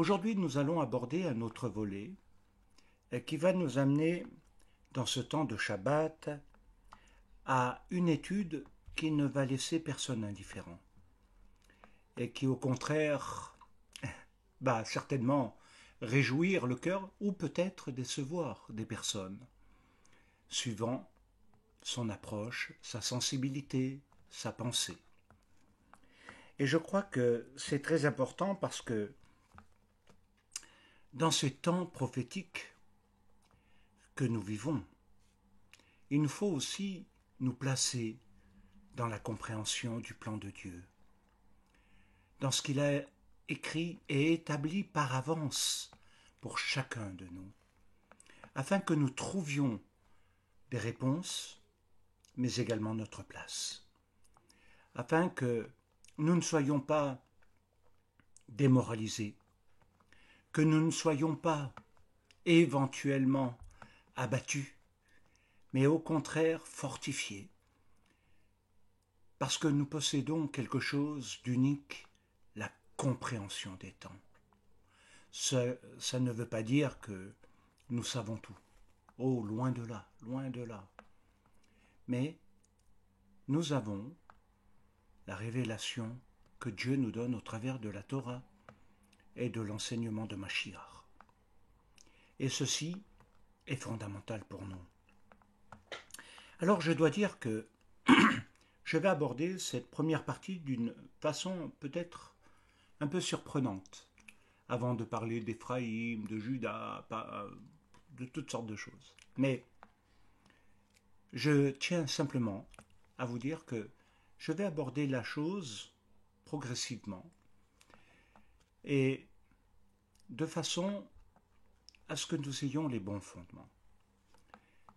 Aujourd'hui, nous allons aborder un autre volet qui va nous amener, dans ce temps de Shabbat, à une étude qui ne va laisser personne indifférent et qui, au contraire, certainement réjouir le cœur ou peut-être décevoir des personnes, suivant son approche, sa sensibilité, sa pensée. Et je crois que c'est très important parce que dans ces temps prophétiques que nous vivons, il nous faut aussi nous placer dans la compréhension du plan de Dieu, dans ce qu'il a écrit et établi par avance pour chacun de nous, afin que nous trouvions des réponses, mais également notre place, afin que nous ne soyons pas démoralisés, que nous ne soyons pas éventuellement abattus, mais au contraire fortifiés, parce que nous possédons quelque chose d'unique, la compréhension des temps. Ça ne veut pas dire que nous savons tout. Oh, loin de là, loin de là. Mais nous avons la révélation que Dieu nous donne au travers de la Torah et de l'enseignement de Mashiach. Et ceci est fondamental pour nous. Alors je dois dire que je vais aborder cette première partie d'une façon peut-être un peu surprenante, avant de parler d'Éphraïm, de Juda, de toutes sortes de choses. Mais je tiens simplement à vous dire que je vais aborder la chose progressivement et de façon à ce que nous ayons les bons fondements.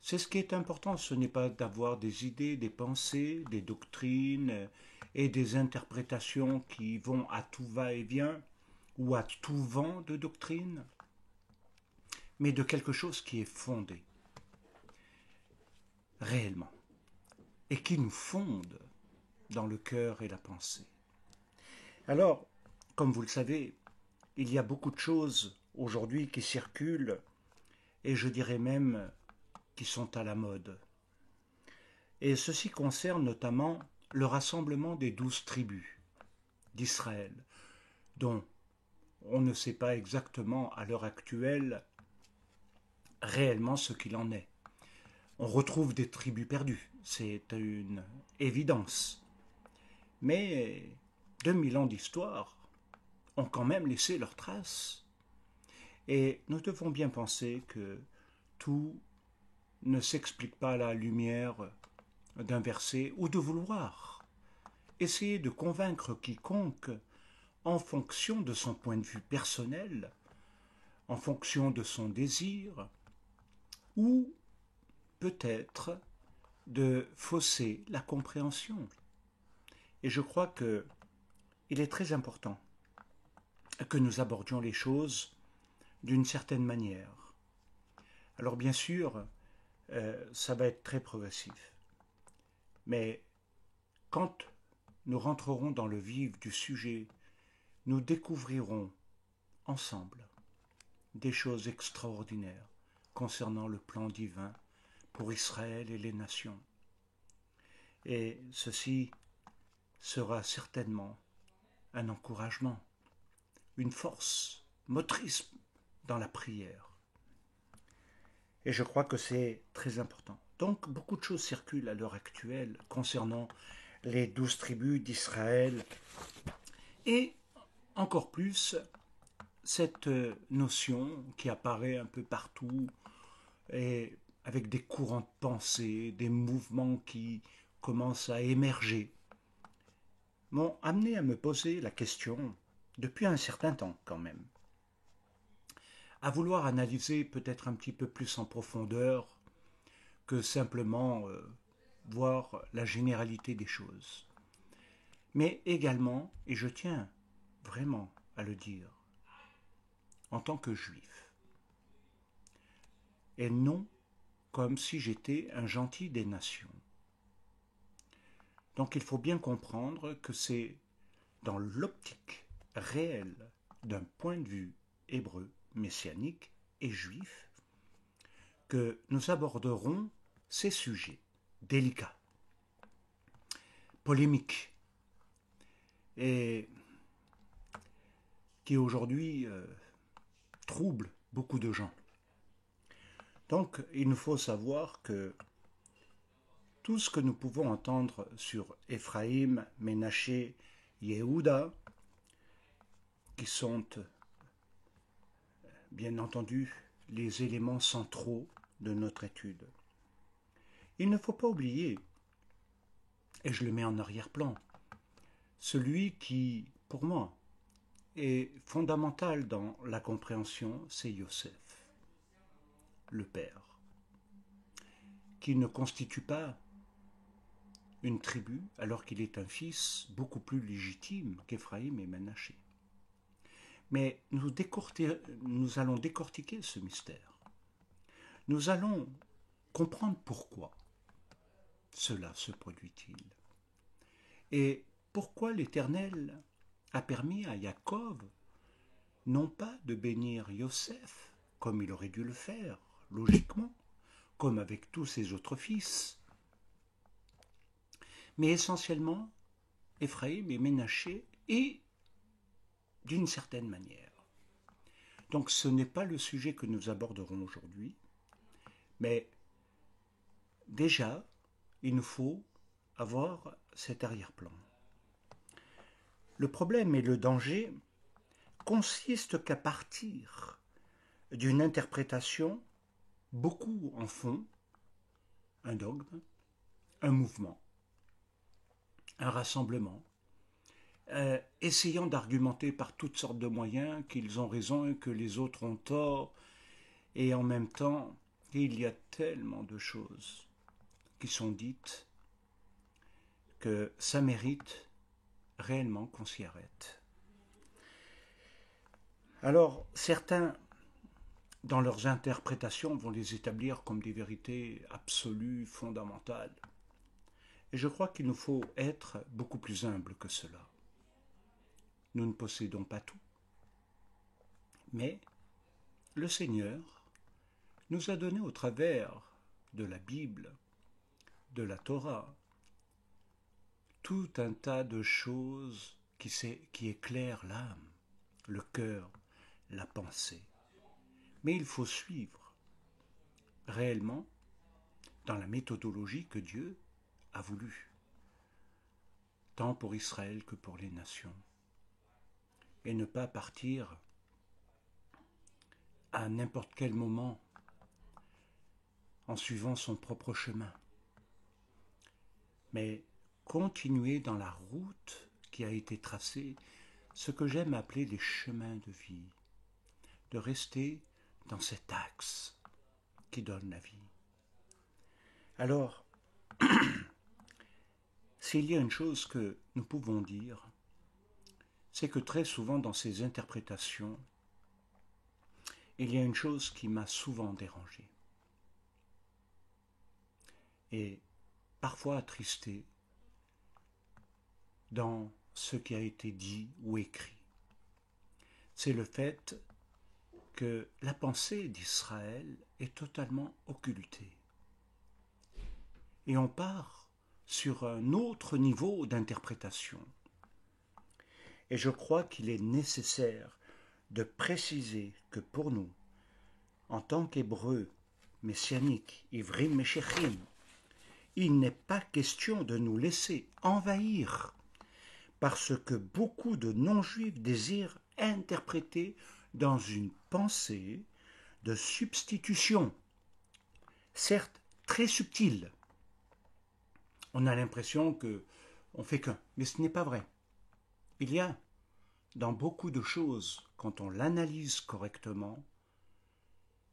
C'est ce qui est important, ce n'est pas d'avoir des idées, des pensées, des doctrines et des interprétations qui vont à tout va-et-vient ou à tout vent de doctrine, mais de quelque chose qui est fondé réellement et qui nous fonde dans le cœur et la pensée. Alors, comme vous le savez, il y a beaucoup de choses aujourd'hui qui circulent et je dirais même qui sont à la mode. Et ceci concerne notamment le rassemblement des 12 tribus d'Israël, dont on ne sait pas exactement à l'heure actuelle réellement ce qu'il en est. On retrouve des tribus perdues, c'est une évidence. Mais 2000 ans d'histoire ont quand même laissé leurs traces. Et nous devons bien penser que tout ne s'explique pas à la lumière d'un verset ou de vouloir essayer de convaincre quiconque en fonction de son point de vue personnel, en fonction de son désir, ou peut-être de fausser la compréhension. Et je crois que il est très important que nous abordions les choses d'une certaine manière. Alors bien sûr, ça va être très progressif. Mais quand nous rentrerons dans le vif du sujet, nous découvrirons ensemble des choses extraordinaires concernant le plan divin pour Israël et les nations. Et ceci sera certainement un encouragement, une force motrice dans la prière. Et je crois que c'est très important. Donc beaucoup de choses circulent à l'heure actuelle concernant les 12 tribus d'Israël et encore plus cette notion qui apparaît un peu partout et avec des courants de pensée, des mouvements qui commencent à émerger, m'ont amené à me poser la question, depuis un certain temps quand même, à vouloir analyser peut-être un petit peu plus en profondeur que simplement voir la généralité des choses. Mais également, et je tiens vraiment à le dire, en tant que juif, et non comme si j'étais un gentil des nations. Donc il faut bien comprendre que c'est dans l'optique réelle d'un point de vue hébreux, messianiques et juifs, que nous aborderons ces sujets délicats, polémiques, et qui aujourd'hui troublent beaucoup de gens. Donc, il nous faut savoir que tout ce que nous pouvons entendre sur Éphraïm, Ménaché, Yehuda, qui sont bien entendu les éléments centraux de notre étude. Il ne faut pas oublier, et je le mets en arrière-plan, celui qui, pour moi, est fondamental dans la compréhension, c'est Yosef, le père, qui ne constitue pas une tribu alors qu'il est un fils beaucoup plus légitime qu'Éphraïm et Ménaché. Mais nous allons décortiquer ce mystère. Nous allons comprendre pourquoi cela se produit-il. Et pourquoi l'Éternel a permis à Jacob non pas de bénir Yosef comme il aurait dû le faire, logiquement, comme avec tous ses autres fils, mais essentiellement Éphraïm et Ménaché et d'une certaine manière. Donc ce n'est pas le sujet que nous aborderons aujourd'hui, mais déjà, il nous faut avoir cet arrière-plan. Le problème et le danger consistent qu'à partir d'une interprétation, beaucoup en font un dogme, un mouvement, un rassemblement, essayant d'argumenter par toutes sortes de moyens qu'ils ont raison et que les autres ont tort, et en même temps, il y a tellement de choses qui sont dites que ça mérite réellement qu'on s'y arrête. Alors, certains, dans leurs interprétations, vont les établir comme des vérités absolues, fondamentales. Et je crois qu'il nous faut être beaucoup plus humbles que cela. Nous ne possédons pas tout. Mais le Seigneur nous a donné au travers de la Bible, de la Torah, tout un tas de choses qui éclairent l'âme, le cœur, la pensée. Mais il faut suivre réellement dans la méthodologie que Dieu a voulu, tant pour Israël que pour les nations, et ne pas partir à n'importe quel moment en suivant son propre chemin, mais continuer dans la route qui a été tracée, ce que j'aime appeler les chemins de vie, de rester dans cet axe qui donne la vie. Alors, s'il y a une chose que nous pouvons dire, c'est que très souvent dans ces interprétations, il y a une chose qui m'a souvent dérangé et parfois attristé dans ce qui a été dit ou écrit. C'est le fait que la pensée d'Israël est totalement occultée. Et on part sur un autre niveau d'interprétation. Et je crois qu'il est nécessaire de préciser que pour nous, en tant qu'Hébreux, messianiques, Ivrim Meshechim, il n'est pas question de nous laisser envahir par ce que beaucoup de non-juifs désirent interpréter dans une pensée de substitution, certes très subtile. On a l'impression qu'on fait qu'un, mais ce n'est pas vrai. Il y a dans beaucoup de choses, quand on l'analyse correctement,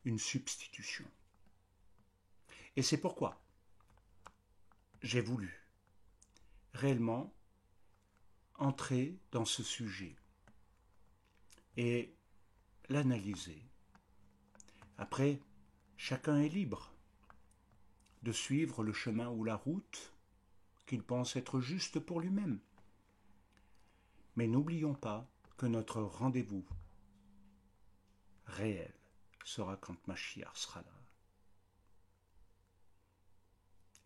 une substitution. Et c'est pourquoi j'ai voulu réellement entrer dans ce sujet et l'analyser. Après, chacun est libre de suivre le chemin ou la route qu'il pense être juste pour lui-même. Mais n'oublions pas que notre rendez-vous réel sera quand Mashiach sera là.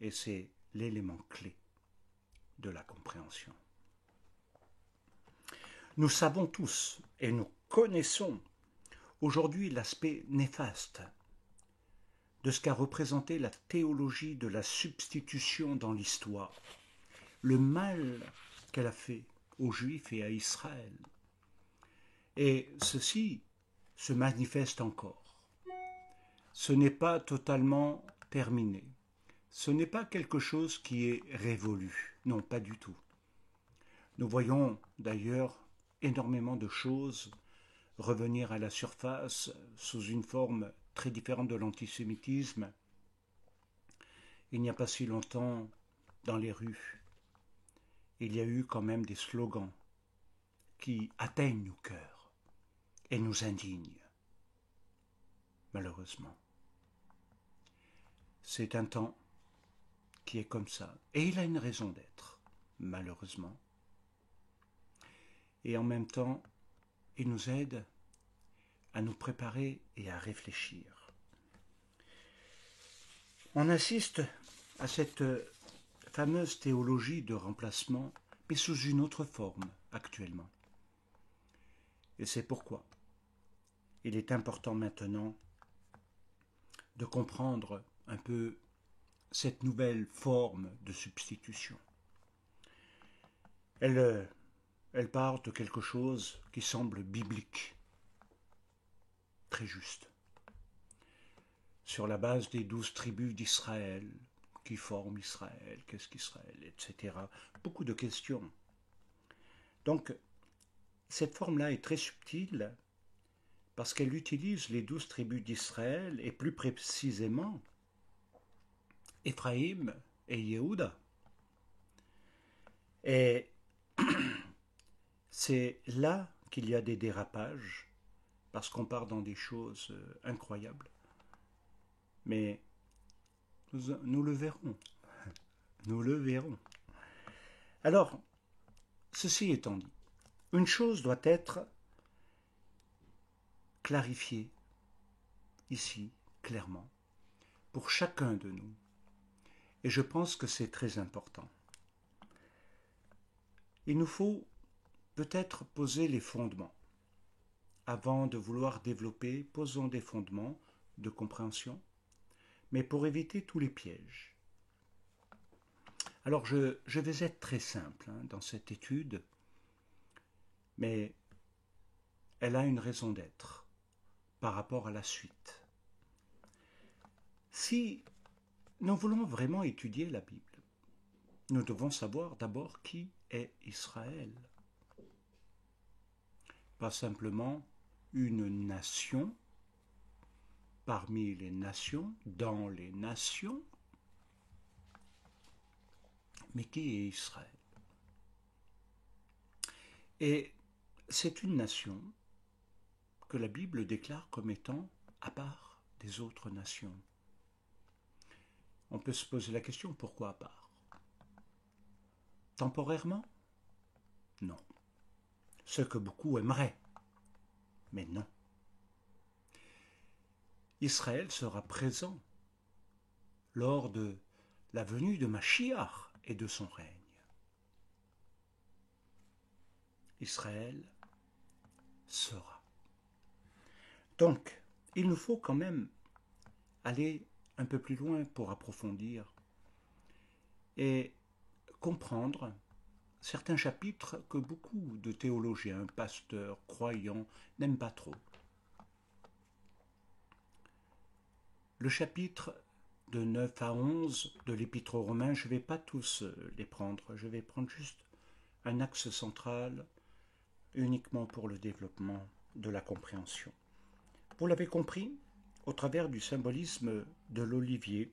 Et c'est l'élément clé de la compréhension. Nous savons tous et nous connaissons aujourd'hui l'aspect néfaste de ce qu'a représenté la théologie de la substitution dans l'histoire, le mal qu'elle a fait aux Juifs et à Israël. Et ceci se manifeste encore. Ce n'est pas totalement terminé. Ce n'est pas quelque chose qui est révolu. Non, pas du tout. Nous voyons d'ailleurs énormément de choses revenir à la surface sous une forme très différente de l'antisémitisme. Il n'y a pas si longtemps, dans les rues, il y a eu quand même des slogans qui atteignent nos cœurs et nous indignent, malheureusement. C'est un temps qui est comme ça, et il a une raison d'être, malheureusement. Et en même temps, il nous aide à nous préparer et à réfléchir. On assiste à cette fameuse théologie de remplacement, mais sous une autre forme actuellement. Et c'est pourquoi il est important maintenant de comprendre un peu cette nouvelle forme de substitution. Elle part de quelque chose qui semble biblique, très juste, sur la base des 12 tribus d'Israël, qui forment Israël, qu'est-ce qu'Israël, etc. Beaucoup de questions. Donc, cette forme-là est très subtile parce qu'elle utilise les 12 tribus d'Israël et plus précisément Éphraïm et Yehuda. Et c'est là qu'il y a des dérapages parce qu'on part dans des choses incroyables. Mais nous le verrons. Nous le verrons. Alors, ceci étant dit, une chose doit être clarifiée ici, clairement, pour chacun de nous. Et je pense que c'est très important. Il nous faut peut-être poser les fondements. Avant de vouloir développer, posons des fondements de compréhension, mais pour éviter tous les pièges. Alors je vais être très simple dans cette étude, mais elle a une raison d'être par rapport à la suite. Si nous voulons vraiment étudier la Bible, nous devons savoir d'abord qui est Israël. Pas simplement une nation parmi les nations, dans les nations, mais qui est Israël? Et c'est une nation que la Bible déclare comme étant à part des autres nations. On peut se poser la question, pourquoi à part? Temporairement? Non. Ce que beaucoup aimeraient, mais non. Israël sera présent lors de la venue de Mashiach et de son règne. Israël sera. Donc, il nous faut quand même aller un peu plus loin pour approfondir et comprendre certains chapitres que beaucoup de théologiens, pasteurs, croyants n'aiment pas trop. Le chapitre de 9 à 11 de l'Épître aux Romains, je ne vais pas tous les prendre, je vais prendre juste un axe central uniquement pour le développement de la compréhension. Vous l'avez compris, au travers du symbolisme de l'olivier,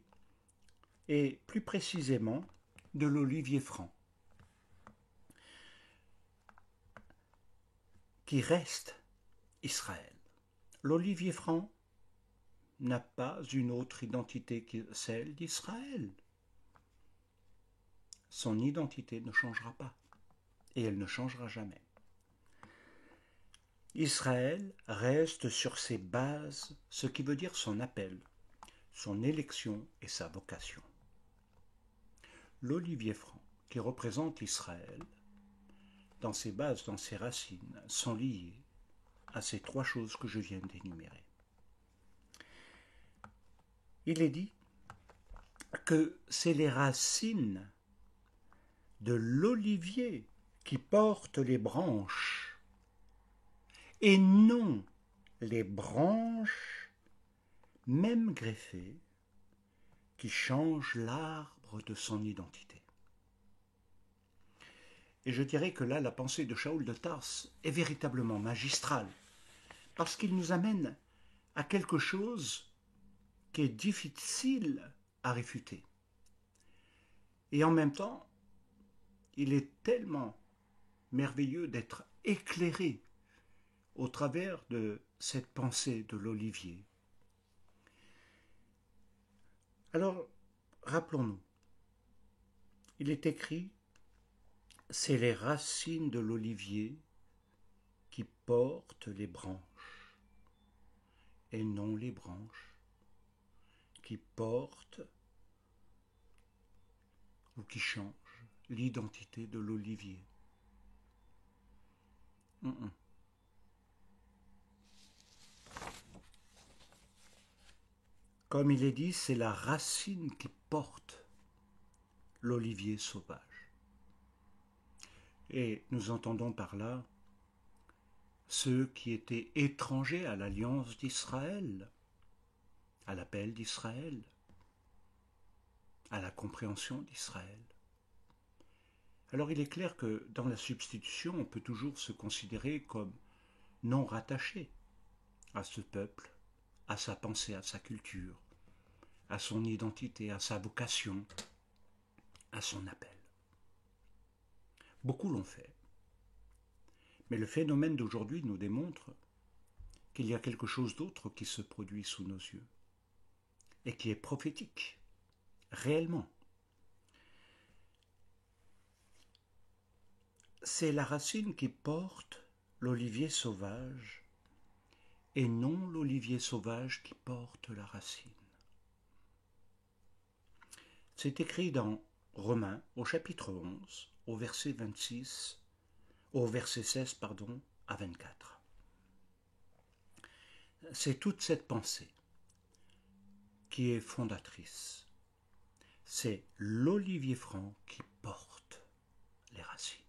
et plus précisément de l'olivier franc, qui reste Israël. L'olivier franc n'a pas une autre identité que celle d'Israël. Son identité ne changera pas, et elle ne changera jamais. Israël reste sur ses bases, ce qui veut dire son appel, son élection et sa vocation. L'olivier franc, qui représente Israël, dans ses bases, dans ses racines, sont liées à ces trois choses que je viens d'énumérer. Il est dit que c'est les racines de l'olivier qui portent les branches et non les branches, même greffées, qui changent l'arbre de son identité. Et je dirais que là, la pensée de Shaoul de Tarse est véritablement magistrale, parce qu'il nous amène à quelque chose qui est difficile à réfuter. Et en même temps, il est tellement merveilleux d'être éclairé au travers de cette pensée de l'olivier. Alors, rappelons-nous, il est écrit, c'est les racines de l'olivier qui portent les branches, et non les branches qui portent ou qui changent l'identité de l'olivier. Comme il est dit, c'est la racine qui porte l'olivier sauvage. Et nous entendons par là ceux qui étaient étrangers à l'alliance d'Israël, à l'appel d'Israël, à la compréhension d'Israël. Alors il est clair que dans la substitution, on peut toujours se considérer comme non rattaché à ce peuple, à sa pensée, à sa culture, à son identité, à sa vocation, à son appel. Beaucoup l'ont fait. Mais le phénomène d'aujourd'hui nous démontre qu'il y a quelque chose d'autre qui se produit sous nos yeux et qui est prophétique, réellement. C'est la racine qui porte l'olivier sauvage et non l'olivier sauvage qui porte la racine. C'est écrit dans Romains au chapitre 11, au verset 26, au verset 16 à 24. C'est toute cette pensée qui est fondatrice. C'est l'olivier franc qui porte les racines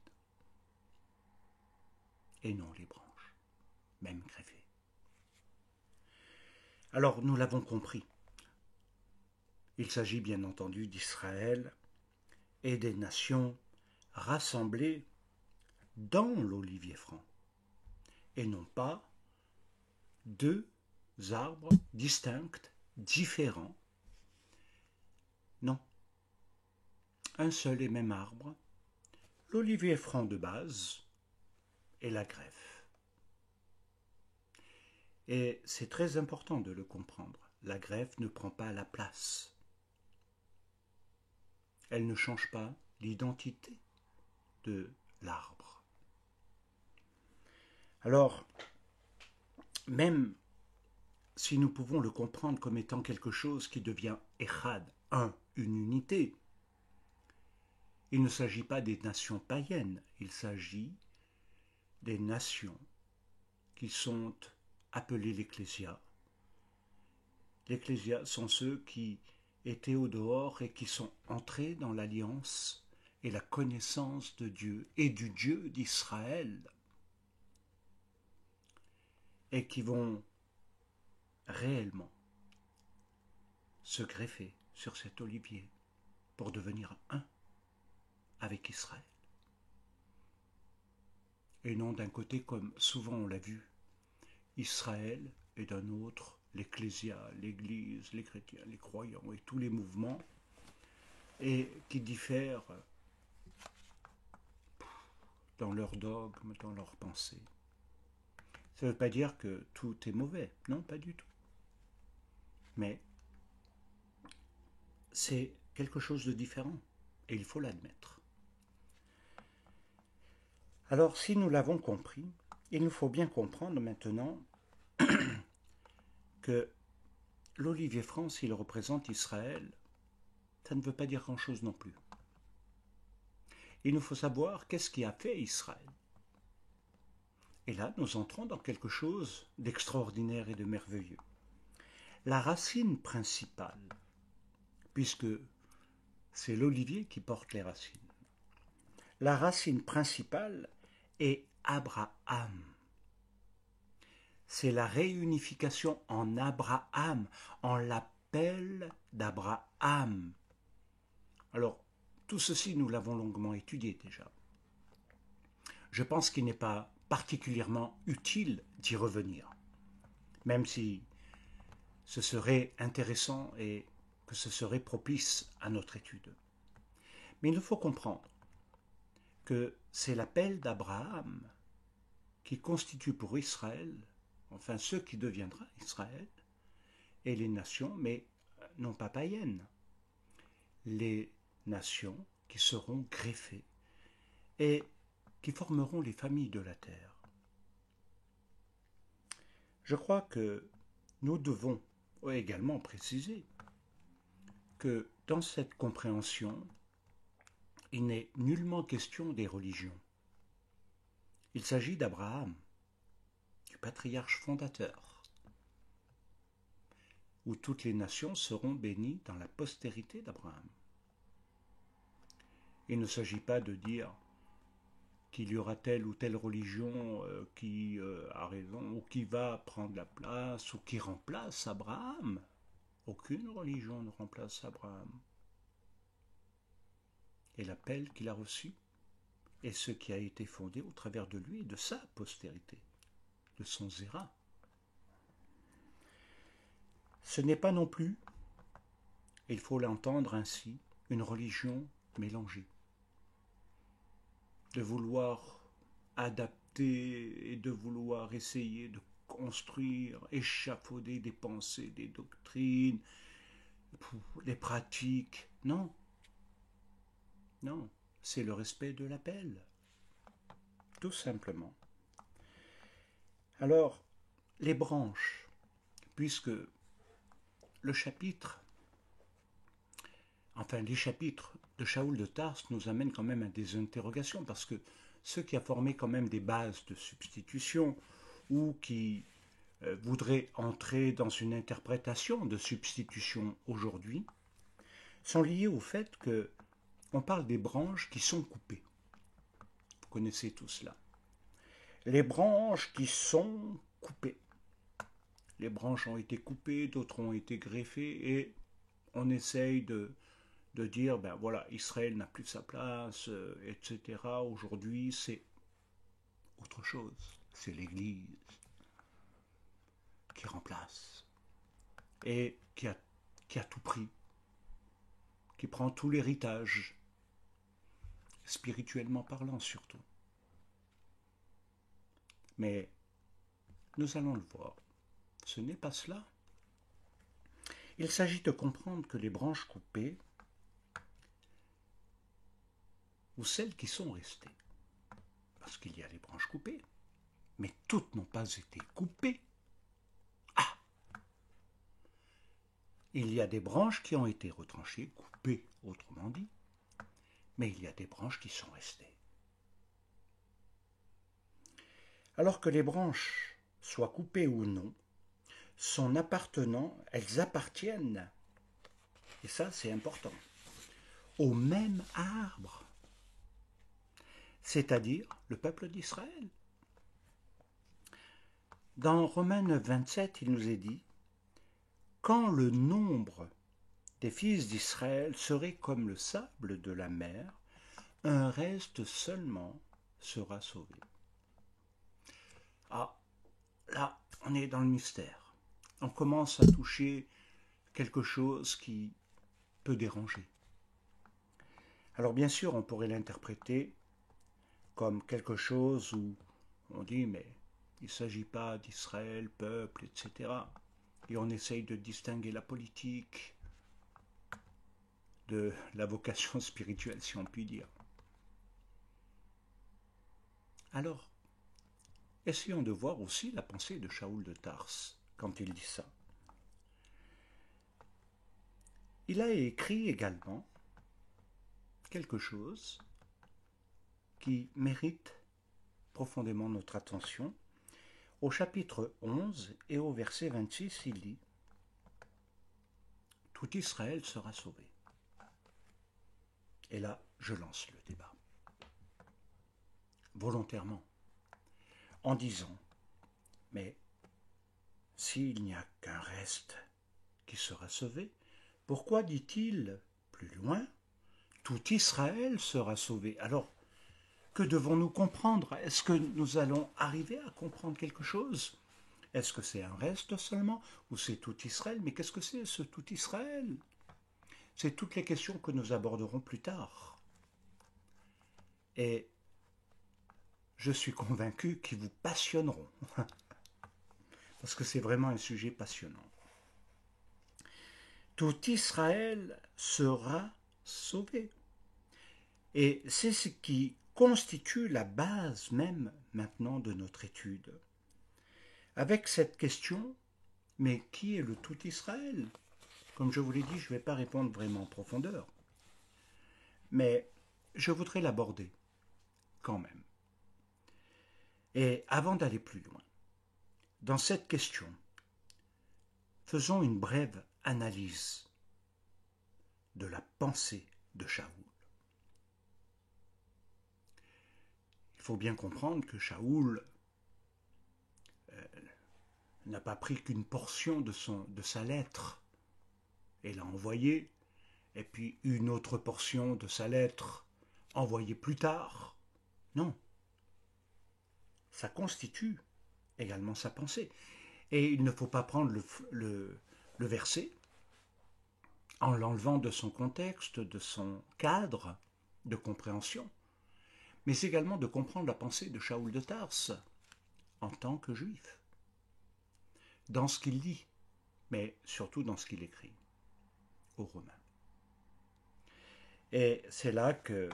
et non les branches, même greffées. Alors nous l'avons compris. Il s'agit bien entendu d'Israël et des nations rassemblées dans l'olivier franc et non pas deux arbres distincts, différents. Non, un seul et même arbre, l'olivier franc de base et la greffe. Et c'est très important de le comprendre. La greffe ne prend pas la place. Elle ne change pas l'identité de l'arbre. Alors, même si nous pouvons le comprendre comme étant quelque chose qui devient Echad, une unité, il ne s'agit pas des nations païennes, il s'agit des nations qui sont appelées l'Ecclésia. L'Ecclésia sont ceux qui étaient au dehors et qui sont entrés dans l'alliance et la connaissance de Dieu et du Dieu d'Israël et qui vont réellement se greffer sur cet olivier pour devenir un avec Israël. Et non d'un côté comme souvent on l'a vu, Israël et d'un autre l'Ecclésia, l'Église, les chrétiens, les croyants et tous les mouvements et qui diffèrent dans leurs dogmes, dans leurs pensées. Ça ne veut pas dire que tout est mauvais, non, pas du tout. Mais c'est quelque chose de différent et il faut l'admettre. Alors si nous l'avons compris, il nous faut bien comprendre maintenant que l'Olivier franc, s'il représente Israël, ça ne veut pas dire grand-chose non plus. Il nous faut savoir qu'est-ce qui a fait Israël. Et là, nous entrons dans quelque chose d'extraordinaire et de merveilleux. La racine principale, puisque c'est l'olivier qui porte les racines, la racine principale est Abraham. C'est la réunification en Abraham, en l'appel d'Abraham. Alors, tout ceci, nous l'avons longuement étudié déjà. Je pense qu'il n'est pas particulièrement utile d'y revenir, même si ce serait intéressant et que ce serait propice à notre étude. Mais il nous faut comprendre que c'est l'appel d'Abraham qui constitue pour Israël, enfin ce qui deviendra Israël, et les nations, mais non pas païennes, les nations qui seront greffées et qui formeront les familles de la terre. Je crois que nous devons également préciser que dans cette compréhension, il n'est nullement question des religions. Il s'agit d'Abraham, du patriarche fondateur, où toutes les nations seront bénies dans la postérité d'Abraham. Il ne s'agit pas de dire qu'il y aura telle ou telle religion qui a raison, ou qui va prendre la place, ou qui remplace Abraham. Aucune religion ne remplace Abraham. Et l'appel qu'il a reçu est ce qui a été fondé au travers de lui et de sa postérité, de son zéra. Ce n'est pas non plus, il faut l'entendre ainsi, une religion mélangée. De vouloir adapter et de vouloir essayer de construire, échafauder des pensées, des doctrines, les pratiques. Non, non, c'est le respect de l'appel, tout simplement. Alors, les branches, puisque le chapitre, enfin les chapitres de Shaoul de Tarse nous amènent quand même à des interrogations, parce que ce qui a formé quand même des bases de substitution, ou qui voudraient entrer dans une interprétation de substitution aujourd'hui, sont liés au fait que on parle des branches qui sont coupées. Vous connaissez tout cela. Les branches qui sont coupées. Les branches ont été coupées, d'autres ont été greffées, et on essaye de dire, ben voilà, Israël n'a plus sa place, etc. Aujourd'hui, c'est autre chose. C'est l'Église qui remplace et qui a tout pris, qui prend tout l'héritage, spirituellement parlant surtout. Mais nous allons le voir. Ce n'est pas cela. Il s'agit de comprendre que les branches coupées, ou celles qui sont restées, parce qu'il y a les branches coupées, mais toutes n'ont pas été coupées. Ah! Il y a des branches qui ont été retranchées, coupées, autrement dit, mais il y a des branches qui sont restées. Alors que les branches soient coupées ou non, elles appartiennent, et ça c'est important, au même arbre, c'est-à-dire le peuple d'Israël. Dans Romains 9, 27, il nous est dit « Quand le nombre des fils d'Israël serait comme le sable de la mer, un reste seulement sera sauvé. » Ah, là, on est dans le mystère. On commence à toucher quelque chose qui peut déranger. Alors bien sûr, on pourrait l'interpréter comme quelque chose où on dit, mais il ne s'agit pas d'Israël, peuple, etc. Et on essaye de distinguer la politique de la vocation spirituelle, si on peut dire. Alors, essayons de voir aussi la pensée de Shaoul de Tarse quand il dit ça. Il a écrit également quelque chose qui mérite profondément notre attention. Au chapitre 11 et au verset 26, il dit « Tout Israël sera sauvé ». Et là, je lance le débat, volontairement, en disant « Mais s'il n'y a qu'un reste qui sera sauvé, pourquoi dit-il plus loin « Tout Israël sera sauvé » Alors, que devons-nous comprendre? Est-ce que nous allons arriver à comprendre quelque chose? Est-ce que c'est un reste seulement ou c'est tout Israël? Mais qu'est-ce que c'est ce tout Israël? C'est toutes les questions que nous aborderons plus tard. Et je suis convaincu qu'ils vous passionneront. Parce que c'est vraiment un sujet passionnant. Tout Israël sera sauvé. Et c'est ce qui constitue la base même maintenant de notre étude. Avec cette question, mais qui est le tout Israël? Comme je vous l'ai dit, je ne vais pas répondre vraiment en profondeur. Mais je voudrais l'aborder quand même. Et avant d'aller plus loin, dans cette question, faisons une brève analyse de la pensée de Shaoul. Il faut bien comprendre que Shaoul n'a pas pris qu'une portion de sa lettre et l'a envoyée, et puis une autre portion de sa lettre envoyée plus tard. Non. Ça constitue également sa pensée. Et il ne faut pas prendre le verset en l'enlevant de son contexte, de son cadre de compréhension, mais également de comprendre la pensée de Shaoul de Tarse en tant que juif, dans ce qu'il dit, mais surtout dans ce qu'il écrit aux Romains. Et c'est là que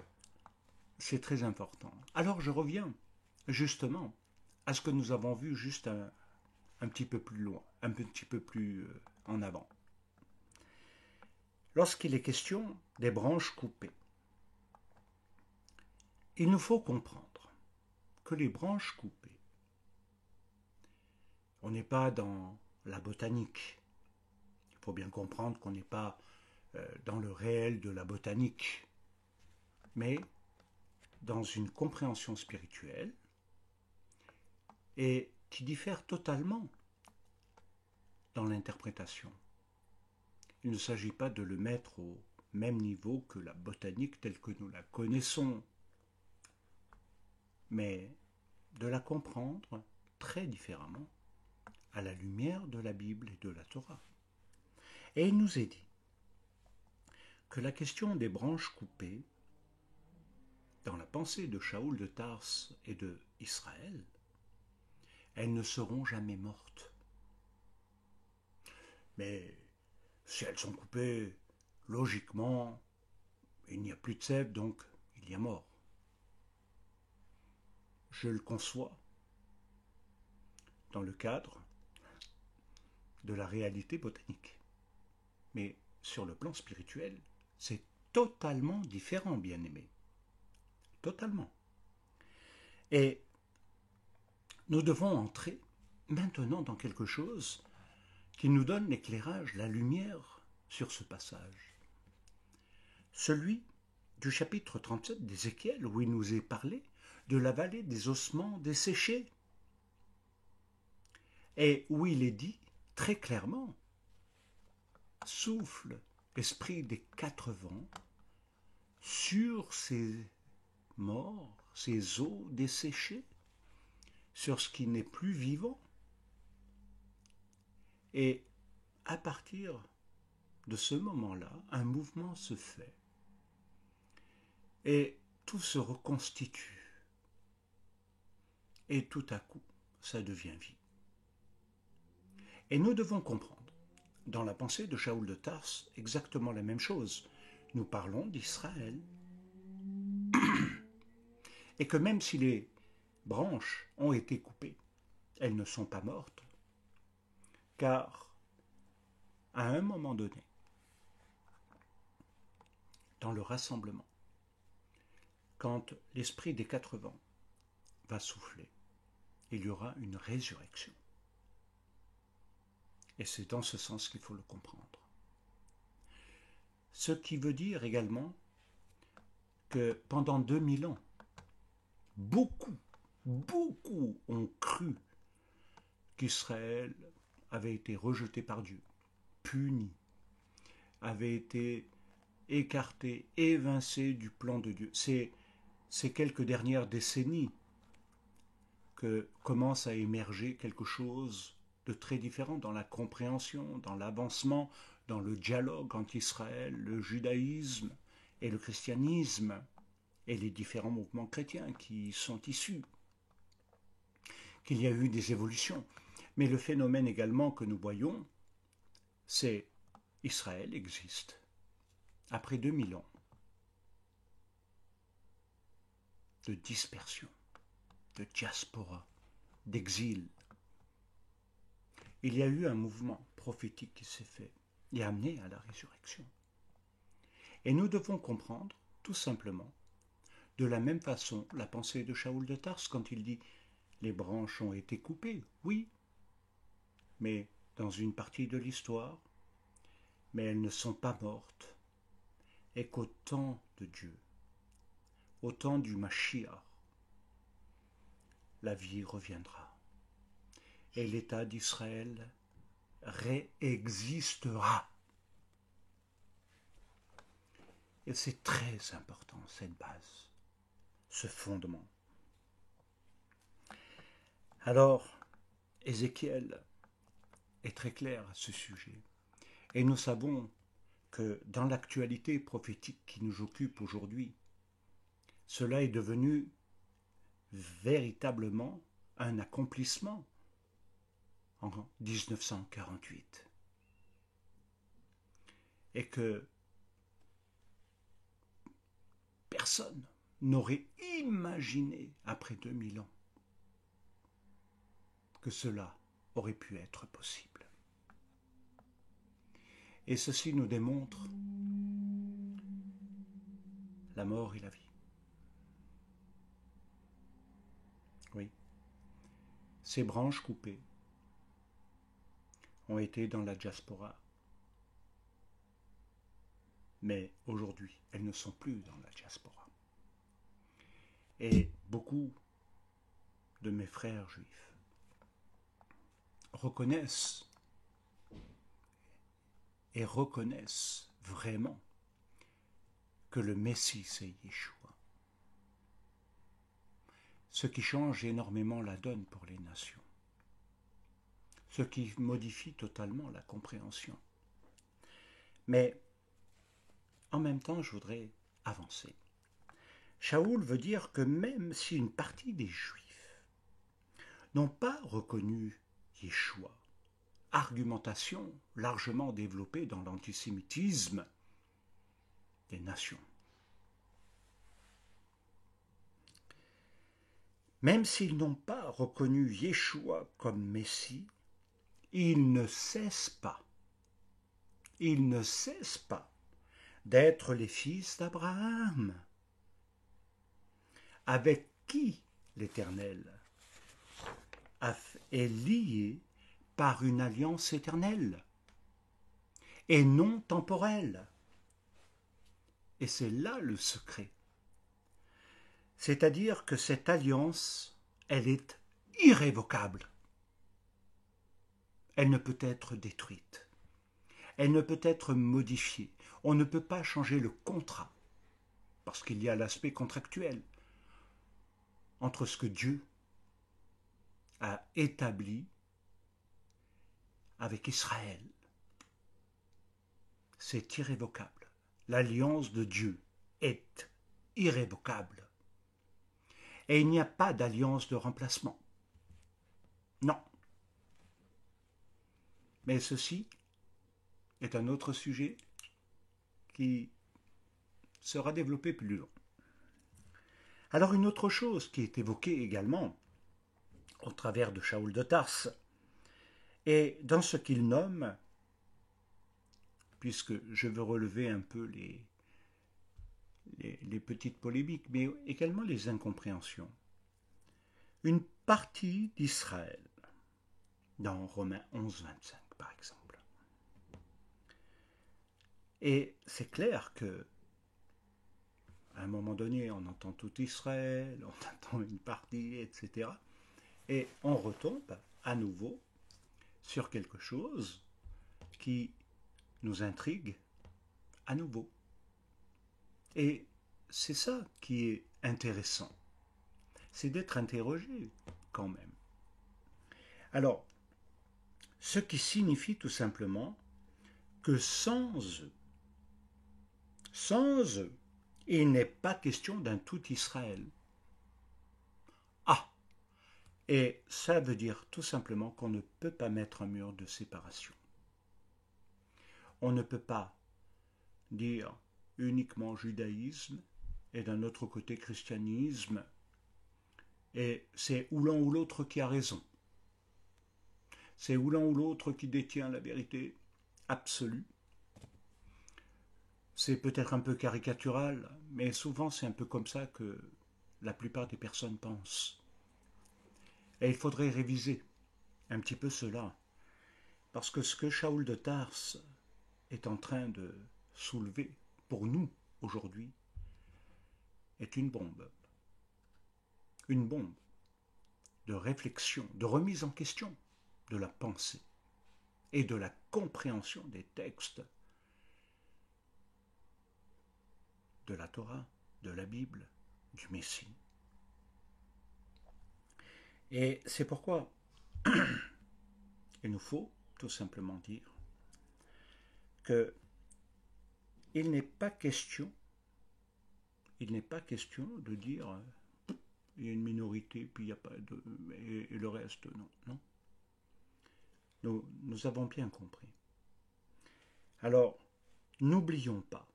c'est très important. Alors je reviens justement à ce que nous avons vu juste un petit peu plus loin, un petit peu plus en avant. Lorsqu'il est question des branches coupées, il nous faut comprendre que les branches coupées, on n'est pas dans la botanique. Il faut bien comprendre qu'on n'est pas dans le réel de la botanique, mais dans une compréhension spirituelle et qui diffère totalement dans l'interprétation. Il ne s'agit pas de le mettre au même niveau que la botanique telle que nous la connaissons, mais de la comprendre très différemment à la lumière de la Bible et de la Torah. Et il nous est dit que la question des branches coupées, dans la pensée de Shaoul de Tarse et de Israël, elles ne seront jamais mortes. Mais si elles sont coupées, logiquement, il n'y a plus de sève, donc il y a mort. Je le conçois dans le cadre de la réalité botanique. Mais sur le plan spirituel, c'est totalement différent, bien-aimé. Totalement. Et nous devons entrer maintenant dans quelque chose qui nous donne l'éclairage, la lumière sur ce passage. Celui du chapitre 37 d'Ézéchiel, où il nous est parlé de la vallée des ossements desséchés, et où il est dit très clairement « Souffle, esprit des quatre vents, sur ces morts, ces os desséchés, sur ce qui n'est plus vivant. » Et à partir de ce moment-là, un mouvement se fait et tout se reconstitue. Et tout à coup, ça devient vie. Et nous devons comprendre, dans la pensée de Shaoul de Tarse, exactement la même chose. Nous parlons d'Israël. Et que même si les branches ont été coupées. Elles ne sont pas mortes, car à un moment donné, dans le rassemblement, quand l'esprit des 4 vents va souffler, il y aura une résurrection. Et c'est dans ce sens qu'il faut le comprendre. Ce qui veut dire également que pendant 2000 ans, beaucoup ont cru qu'Israël avait été rejeté par Dieu, puni, avait été écarté, évincé du plan de Dieu. C'est ces quelques dernières décennies que commence à émerger quelque chose de très différent dans la compréhension, dans l'avancement, dans le dialogue entre Israël, le judaïsme et le christianisme et les différents mouvements chrétiens qui sont issus. Qu'il y a eu des évolutions. Mais le phénomène également que nous voyons, c'est Israël existe. Après 2000 ans de dispersion, de diaspora, d'exil, il y a eu un mouvement prophétique qui s'est fait et amené à la résurrection. Et nous devons comprendre, tout simplement, de la même façon, la pensée de Shaoul de Tarse quand il dit « les branches ont été coupées ». Oui, mais dans une partie de l'histoire, mais elles ne sont pas mortes, et qu'au temps de Dieu, au temps du Mashiach, la vie reviendra. Et l'État d'Israël réexistera. Et c'est très important, cette base, ce fondement. Alors, Ézéchiel est très clair à ce sujet. Et nous savons que dans l'actualité prophétique qui nous occupe aujourd'hui, cela est devenu véritablement un accomplissement en 1948. Et que personne n'aurait imaginé, après 2000 ans, que cela aurait pu être possible. Et ceci nous démontre la mort et la vie. Oui, ces branches coupées ont été dans la diaspora, mais aujourd'hui, elles ne sont plus dans la diaspora. Et beaucoup de mes frères juifs reconnaissent et reconnaissent vraiment que le Messie, c'est Yeshua. Ce qui change énormément la donne pour les nations. Ce qui modifie totalement la compréhension. Mais en même temps, je voudrais avancer. Shaoul veut dire que même si une partie des Juifs n'ont pas reconnu Yeshua, argumentation largement développée dans l'antisémitisme des nations, même s'ils n'ont pas reconnu Yeshua comme Messie, ils ne cessent pas d'être les fils d'Abraham, avec qui l'Éternel est lié par une alliance éternelle et non temporelle. Et c'est là le secret. C'est-à-dire que cette alliance, elle est irrévocable. Elle ne peut être détruite. Elle ne peut être modifiée. On ne peut pas changer le contrat, parce qu'il y a l'aspect contractuel entre ce que Dieu a établi avec Israël. C'est irrévocable. L'alliance de Dieu est irrévocable. Et il n'y a pas d'alliance de remplacement. Non. Mais ceci est un autre sujet qui sera développé plus long. Alors une autre chose qui est évoquée également au travers de Shaoul de Tarse est dans ce qu'il nomme, puisque je veux relever un peu les petites polémiques, mais également les incompréhensions, une partie d'Israël, dans Romains 11, 25 par exemple. Et c'est clair que à un moment donné, on entend tout Israël, on entend une partie, etc. Et on retombe à nouveau sur quelque chose qui nous intrigue à nouveau. Et c'est ça qui est intéressant, c'est d'être interrogé quand même. Alors, ce qui signifie tout simplement que sans eux, il n'est pas question d'un tout Israël. Ah, et ça veut dire tout simplement qu'on ne peut pas mettre un mur de séparation. On ne peut pas dire uniquement judaïsme et d'un autre côté christianisme, et c'est ou l'un ou l'autre qui a raison. C'est ou l'un ou l'autre qui détient la vérité absolue. C'est peut-être un peu caricatural, mais souvent c'est un peu comme ça que la plupart des personnes pensent. Et il faudrait réviser un petit peu cela, parce que ce que Shaoul de Tarse est en train de soulever pour nous aujourd'hui est une bombe de réflexion, de remise en question de la pensée et de la compréhension des textes de la Torah, de la Bible, du Messie. Et c'est pourquoi il nous faut tout simplement dire que il n'est pas question de dire il y a une minorité puis il n'y a pas de et le reste non. Nous avons bien compris. Alors, n'oublions pas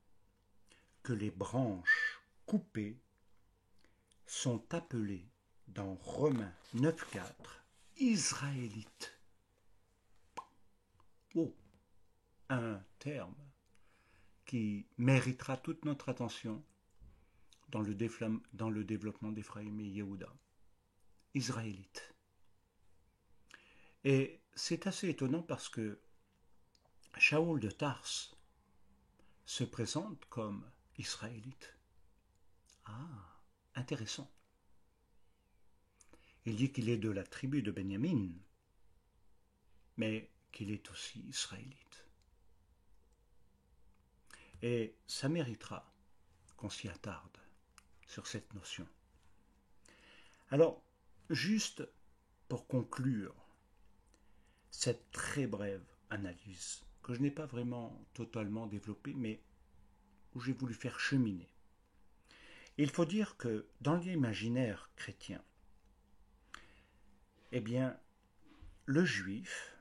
que les branches coupées sont appelées dans Romains 9,4 Israélites. Oh, un terme qui méritera toute notre attention dans le développement d'Éphraïm et Yehuda. Israélites. Et c'est assez étonnant parce que Shaoul de Tarse se présente comme israélite. Ah, intéressant. Il dit qu'il est de la tribu de Benjamin, mais qu'il est aussi israélite. Et ça méritera qu'on s'y attarde sur cette notion. Alors, juste pour conclure cette très brève analyse, que je n'ai pas vraiment totalement développée, mais où j'ai voulu faire cheminer. Il faut dire que dans l'imaginaire chrétien, eh bien, le juif,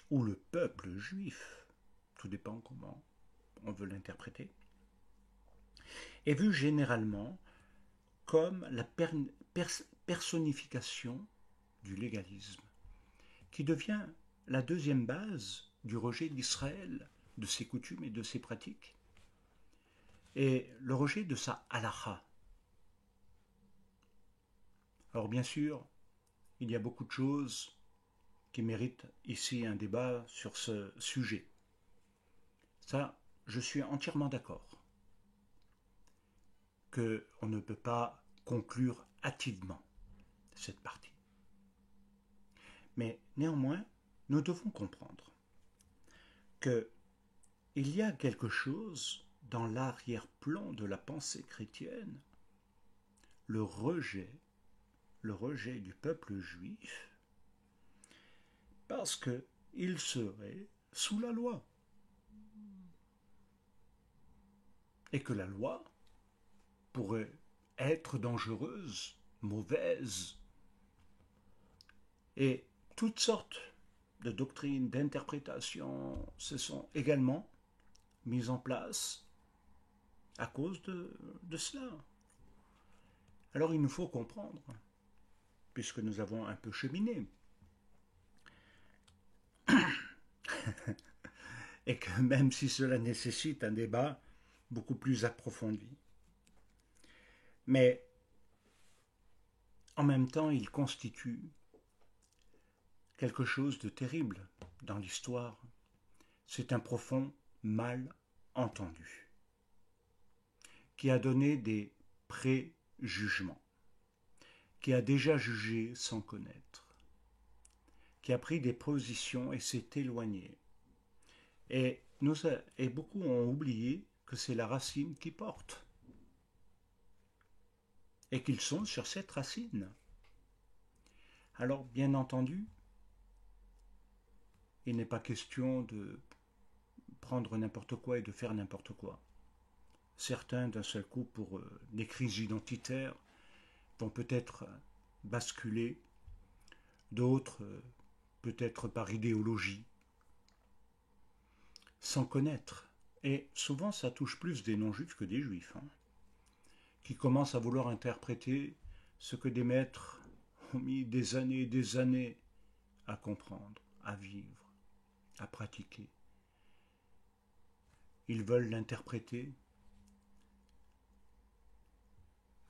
ou le peuple juif, tout dépend comment on veut l'interpréter, est vu généralement comme la personnification du légalisme, qui devient la deuxième base du rejet d'Israël, de ses coutumes et de ses pratiques, et le rejet de sa halacha. Alors bien sûr, il y a beaucoup de choses qui méritent ici un débat sur ce sujet. Ça, je suis entièrement d'accord qu'on ne peut pas conclure hâtivement cette partie. Mais néanmoins, nous devons comprendre qu'il y a quelque chose dans l'arrière-plan de la pensée chrétienne, le rejet du peuple juif, parce qu'il serait sous la loi. Et que la loi pourrait être dangereuse, mauvaise, et toutes sortes de doctrines, d'interprétations se sont également mises en place à cause de cela. Alors il nous faut comprendre, puisque nous avons un peu cheminé, et que même si cela nécessite un débat beaucoup plus approfondi, mais en même temps il constitue quelque chose de terrible dans l'histoire. C'est un profond malentendu qui a donné des préjugements, qui a déjà jugé sans connaître, qui a pris des positions et s'est éloigné. Et beaucoup ont oublié que c'est la racine qui porte et qu'ils sont sur cette racine. Alors, bien entendu, il n'est pas question de prendre n'importe quoi et de faire n'importe quoi. Certains, d'un seul coup, pour des crises identitaires, vont peut-être basculer, d'autres, peut-être par idéologie, sans connaître. Et souvent, ça touche plus des non-juifs que des juifs, hein, qui commencent à vouloir interpréter ce que des maîtres ont mis des années et des années à comprendre, à vivre, à pratiquer. Ils veulent l'interpréter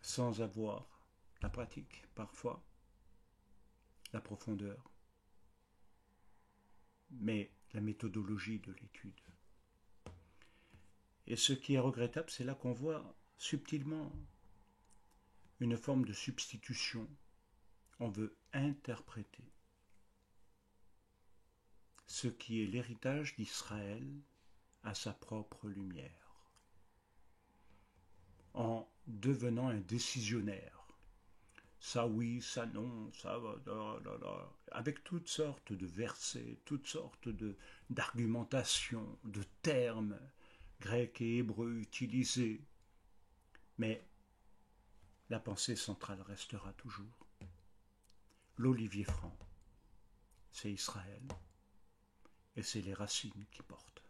sans avoir la pratique, parfois, la profondeur, mais la méthodologie de l'étude. Et ce qui est regrettable, c'est là qu'on voit subtilement une forme de substitution. On veut interpréter ce qui est l'héritage d'Israël à sa propre lumière, en devenant un décisionnaire. Ça oui, ça non, ça va, avec toutes sortes de versets, toutes sortes d'argumentations, de termes grecs et hébreux utilisés. Mais la pensée centrale restera toujours. L'olivier franc, c'est Israël, et c'est les racines qui portent.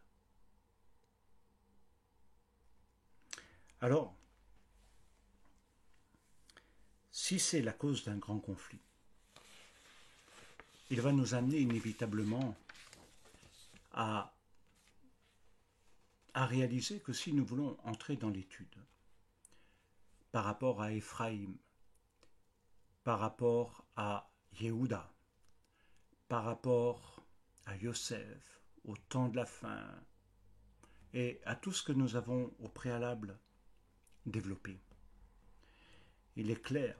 Alors, si c'est la cause d'un grand conflit, il va nous amener inévitablement à réaliser que si nous voulons entrer dans l'étude par rapport à Éphraïm, par rapport à Yehuda, par rapport à Yosef, au temps de la fin, et à tout ce que nous avons au préalable développé, il est clair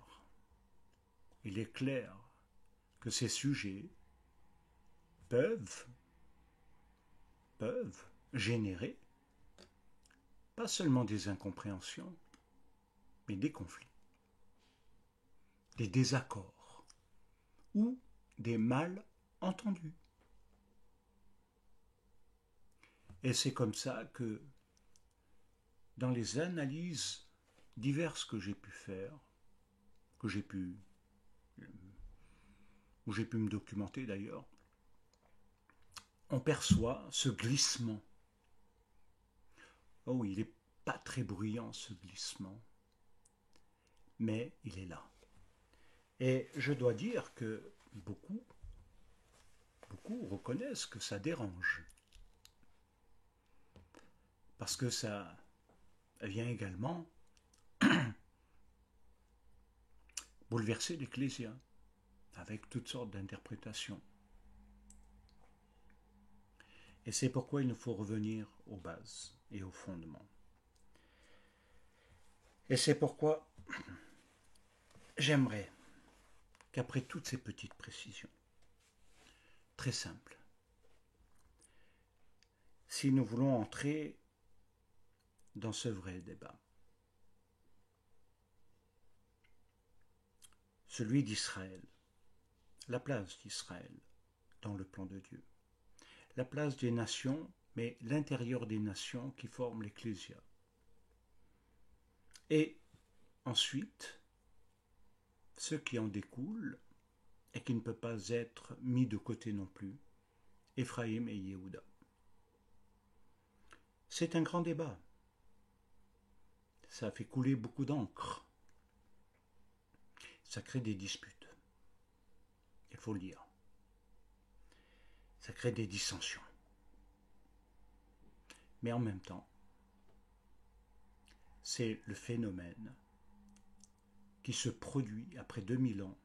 que ces sujets peuvent générer pas seulement des incompréhensions, mais des conflits, des désaccords ou des malentendus. Et c'est comme ça que, dans les analyses diverses que j'ai pu faire, où j'ai pu me documenter d'ailleurs, on perçoit ce glissement. Oh, il n'est pas très bruyant ce glissement, mais il est là. Et je dois dire que beaucoup reconnaissent que ça dérange. Parce que ça vient également bouleverser l'Ecclésia avec toutes sortes d'interprétations. Et c'est pourquoi il nous faut revenir aux bases et aux fondements. Et c'est pourquoi j'aimerais qu'après toutes ces petites précisions, très simples, si nous voulons entrer dans ce vrai débat, celui d'Israël, la place d'Israël dans le plan de Dieu, la place des nations, mais l'intérieur des nations qui forment l'Ecclésia. Et ensuite, ce qui en découle et qui ne peut pas être mis de côté non plus, Éphraïm et Yehuda. C'est un grand débat. Ça a fait couler beaucoup d'encre. ça crée des disputes. Il faut le dire. Ça crée des dissensions. Mais en même temps, c'est le phénomène qui se produit après 2000 ans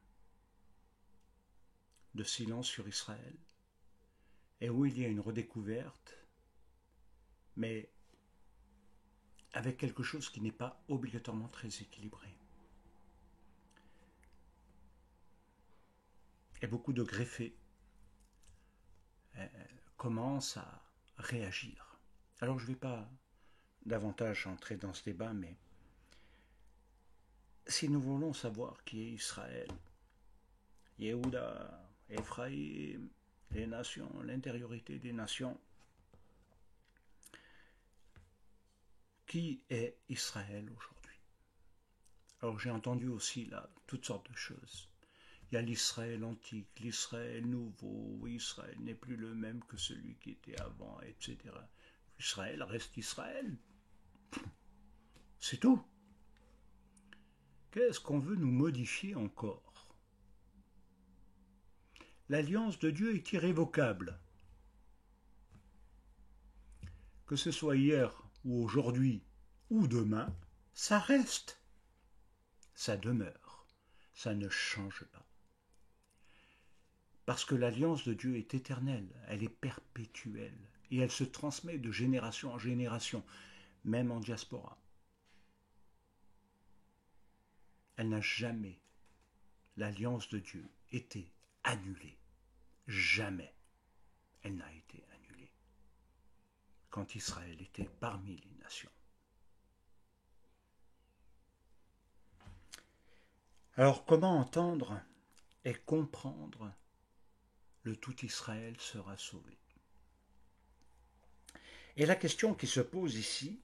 de silence sur Israël, et où il y a une redécouverte, mais avec quelque chose qui n'est pas obligatoirement très équilibré. Et beaucoup de greffés commencent à réagir. Alors je ne vais pas davantage entrer dans ce débat, mais si nous voulons savoir qui est Israël, Yehuda, Ephraïm, les nations, l'intériorité des nations, qui est Israël aujourd'hui? Alors j'ai entendu aussi là toutes sortes de choses. Il y a l'Israël antique, l'Israël nouveau, Israël n'est plus le même que celui qui était avant, etc. Israël reste Israël. C'est tout. Qu'est-ce qu'on veut nous modifier encore? L'alliance de Dieu est irrévocable. Que ce soit hier ou aujourd'hui ou demain, ça reste. Ça demeure. Ça ne change pas. Parce que l'alliance de Dieu est éternelle, elle est perpétuelle, et elle se transmet de génération en génération, même en diaspora. Elle n'a jamais, l'alliance de Dieu, été annulée. Jamais elle n'a été annulée. Quand Israël était parmi les nations. Alors comment entendre et comprendre le tout Israël sera sauvé? Et la question qui se pose ici,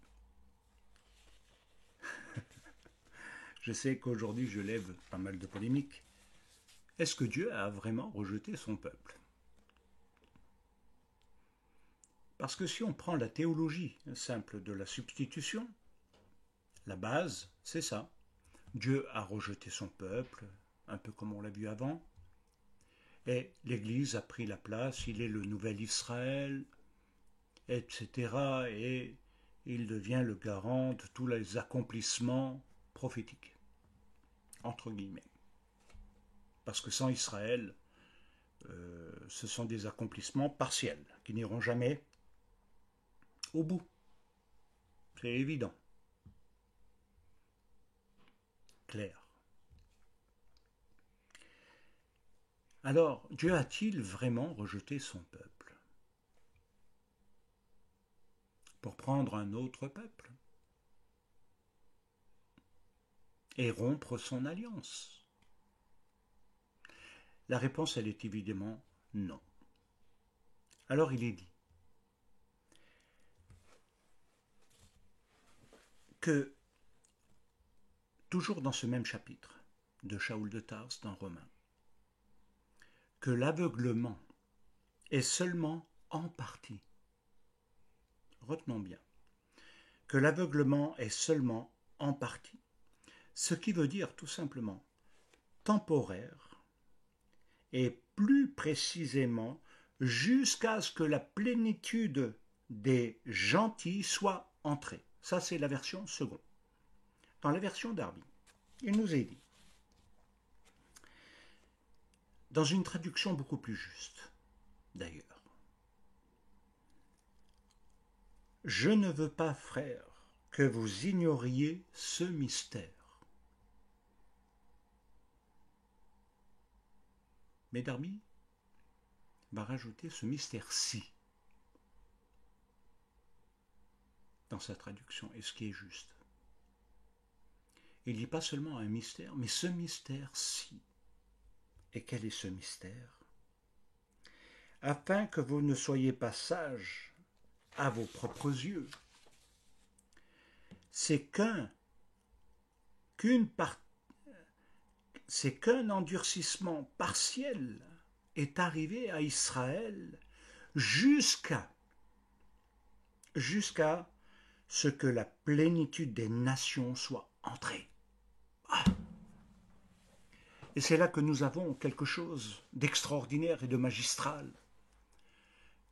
je sais qu'aujourd'hui je lève pas mal de polémiques, est-ce que Dieu a vraiment rejeté son peuple? Parce que si on prend la théologie simple de la substitution, la base, c'est ça. Dieu a rejeté son peuple, un peu comme on l'a vu avant, et l'Église a pris la place, il est le nouvel Israël, etc. Et il devient le garant de tous les accomplissements prophétiques, entre guillemets. Parce que sans Israël, ce sont des accomplissements partiels, qui n'iront jamais au bout. C'est évident. Clair. Alors, Dieu a-t-il vraiment rejeté son peuple pour prendre un autre peuple et rompre son alliance? La réponse, elle est évidemment non. Alors il est dit que, toujours dans ce même chapitre de Shaoul de Tars dans Romains, que l'aveuglement est seulement en partie. Retenons bien que l'aveuglement est seulement en partie, ce qui veut dire tout simplement temporaire et plus précisément jusqu'à ce que la plénitude des gentils soit entrée. Ça, c'est la version seconde. Dans la version Darby, il nous est dit, dans une traduction beaucoup plus juste, d'ailleurs, « Je ne veux pas, frères, que vous ignoriez ce mystère. » Mais Darby va rajouter ce mystère-ci dans sa traduction, et ce qui est juste. Il dit pas seulement un mystère, mais ce mystère-ci. Et quel est ce mystère? Afin que vous ne soyez pas sages à vos propres yeux. C'est qu'un endurcissement partiel est arrivé à Israël jusqu'à ce que la plénitude des nations soit entrée. Ah. Et c'est là que nous avons quelque chose d'extraordinaire et de magistral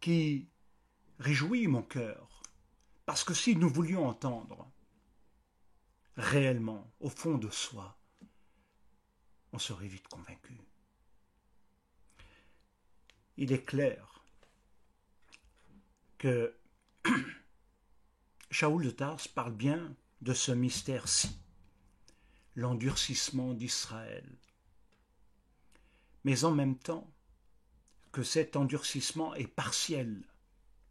qui réjouit mon cœur. Parce que si nous voulions entendre réellement, au fond de soi, on serait vite convaincu. Il est clair que Shaoul de Tars parle bien de ce mystère-ci, l'endurcissement d'Israël. Mais en même temps, que cet endurcissement est partiel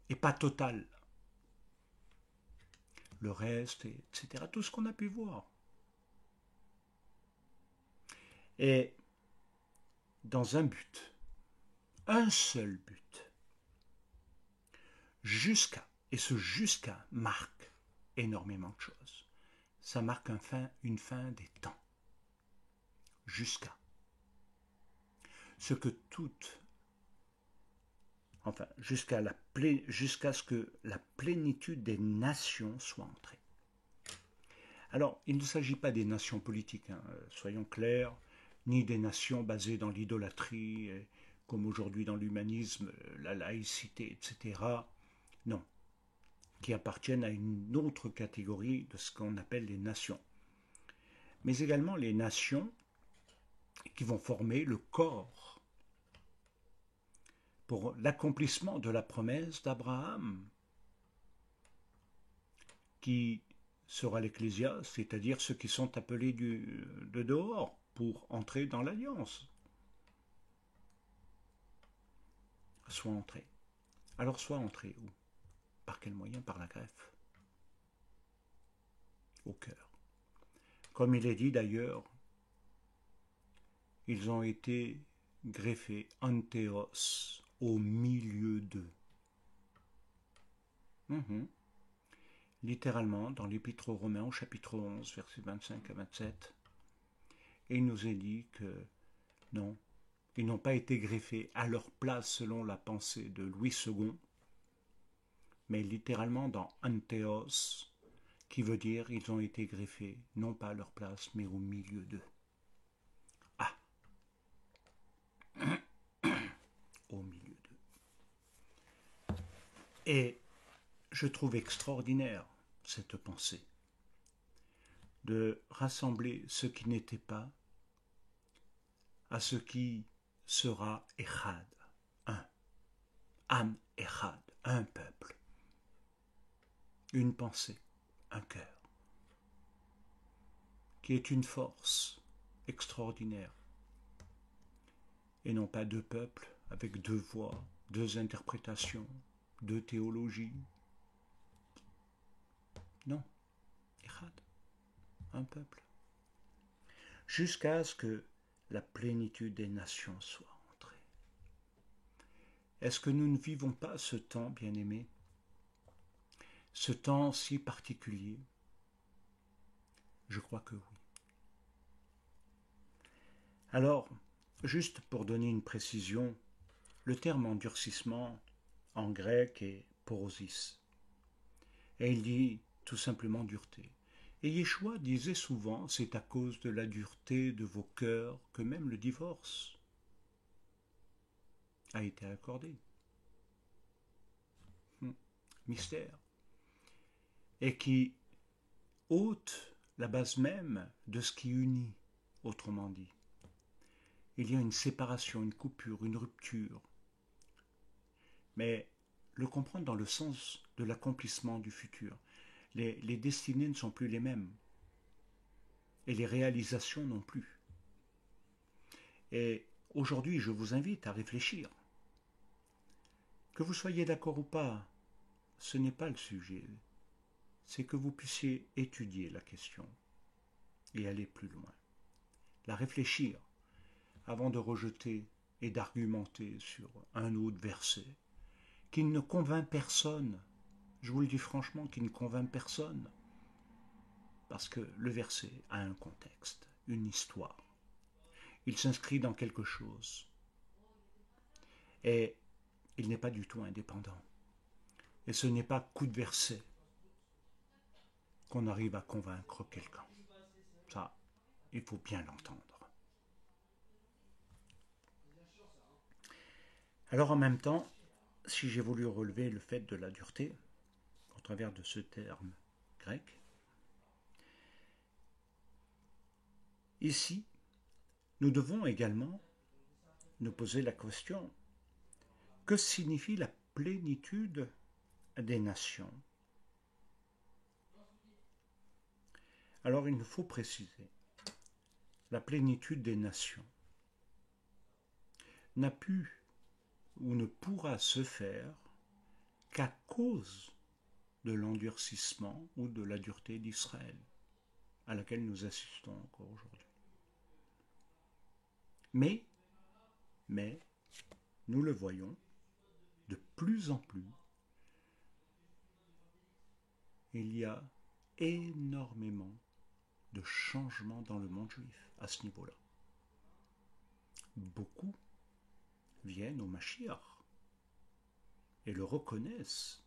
et pas total. Le reste, etc., tout ce qu'on a pu voir. Et dans un but, un seul but, jusqu'à, et ce jusqu'à marque énormément de choses. Ça marque une fin des temps. Jusqu'à. Ce que jusqu'à ce que la plénitude des nations soit entrée. Alors, il ne s'agit pas des nations politiques, hein, soyons clairs, ni des nations basées dans l'idolâtrie, comme aujourd'hui dans l'humanisme, la laïcité, etc. Non, qui appartiennent à une autre catégorie de ce qu'on appelle les nations. Mais également les nations qui vont former le corps pour l'accomplissement de la promesse d'Abraham, qui sera l'Ecclésia, c'est-à-dire ceux qui sont appelés de dehors pour entrer dans l'alliance. Soit entrés. Alors soit entrés où? Par quel moyen? Par la greffe. Au cœur. Comme il est dit d'ailleurs, ils ont été greffés antéos, au milieu d'eux. Littéralement, dans l'Épître aux Romains, au chapitre 11, versets 25 à 27, et il nous est dit que non, ils n'ont pas été greffés à leur place selon la pensée de Louis II, mais littéralement dans antéos, qui veut dire ils ont été greffés non pas à leur place, mais au milieu d'eux. Ah, au milieu d'eux. Et je trouve extraordinaire cette pensée de rassembler ce qui n'était pas à ce qui sera Echad, un, Am Echad, un peuple, une pensée, un cœur, qui est une force extraordinaire, et non pas deux peuples avec deux voix, deux interprétations, deux théologies. Non, Echad, un peuple, jusqu'à ce que la plénitude des nations soit entrée. Est-ce que nous ne vivons pas ce temps, bien-aimés, ce temps si particulier? Je crois que oui. Alors, juste pour donner une précision, le terme endurcissement en grec est porosis. Et il dit tout simplement dureté. Et Yeshua disait souvent, c'est à cause de la dureté de vos cœurs que même le divorce a été accordé. Mystère. Et qui ôte la base même de ce qui unit, autrement dit. Il y a une séparation, une coupure, une rupture. Mais le comprendre dans le sens de l'accomplissement du futur. Les destinées ne sont plus les mêmes. Et les réalisations non plus. Et aujourd'hui, je vous invite à réfléchir. Que vous soyez d'accord ou pas, ce n'est pas le sujet. C'est que vous puissiez étudier la question et aller plus loin. La réfléchir avant de rejeter et d'argumenter sur un autre verset qui ne convainc personne. Je vous le dis franchement, qui ne convainc personne. Parce que le verset a un contexte, une histoire. Il s'inscrit dans quelque chose. Et il n'est pas du tout indépendant. Et ce n'est pas coup de verset qu'on arrive à convaincre quelqu'un. Ça, il faut bien l'entendre. Alors en même temps, si j'ai voulu relever le fait de la dureté, au travers de ce terme grec, ici, nous devons également nous poser la question, que signifie la plénitude des nations? Alors il nous faut préciser, la plénitude des nations n'a pu ou ne pourra se faire qu'à cause de l'endurcissement ou de la dureté d'Israël, à laquelle nous assistons encore aujourd'hui. Mais, nous le voyons, de plus en plus, il y a énormément de changements dans le monde juif à ce niveau-là. Beaucoup viennent au Mashiach et le reconnaissent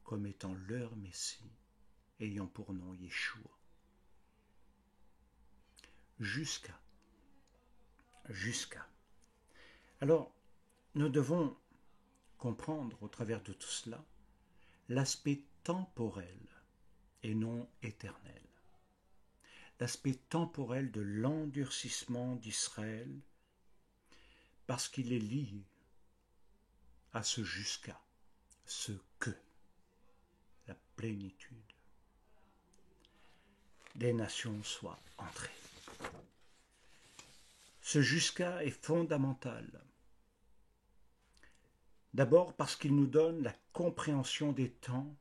comme étant leur Messie, ayant pour nom Yeshua. Jusqu'à. Alors, nous devons comprendre au travers de tout cela l'aspect temporel et non éternel. L'aspect temporel de l'endurcissement d'Israël parce qu'il est lié à ce jusqu'à, ce que, la plénitude des nations soit entrée. Ce jusqu'à est fondamental. D'abord parce qu'il nous donne la compréhension des temps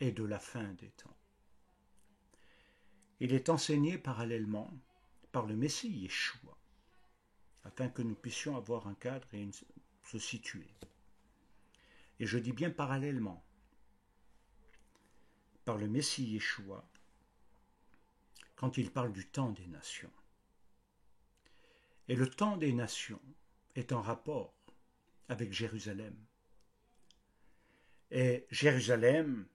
et de la fin des temps. Il est enseigné parallèlement par le Messie Yeshua, afin que nous puissions avoir un cadre et se situer. Et je dis bien parallèlement, par le Messie Yeshua, quand il parle du temps des nations. Et le temps des nations est en rapport avec Jérusalem. Et Jérusalem,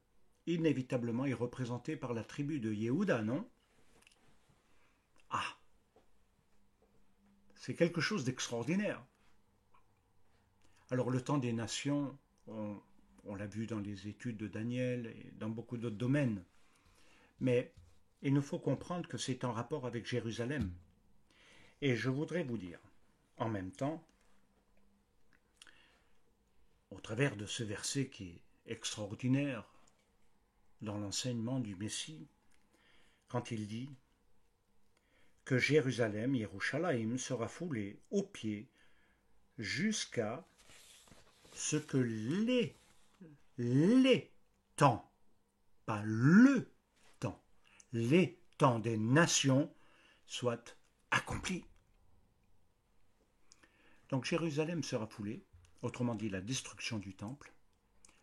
inévitablement, est représentée par la tribu de Yehuda, non? Ah, c'est quelque chose d'extraordinaire. Alors le temps des nations, on l'a vu dans les études de Daniel et dans beaucoup d'autres domaines. Mais il nous faut comprendre que c'est en rapport avec Jérusalem. Et je voudrais vous dire, en même temps, au travers de ce verset qui est extraordinaire dans l'enseignement du Messie, quand il dit que Jérusalem, Yerushalayim, sera foulée aux pieds jusqu'à ce que les temps, pas le temps, les temps des nations soient accomplis. Donc Jérusalem sera foulée, autrement dit la destruction du temple.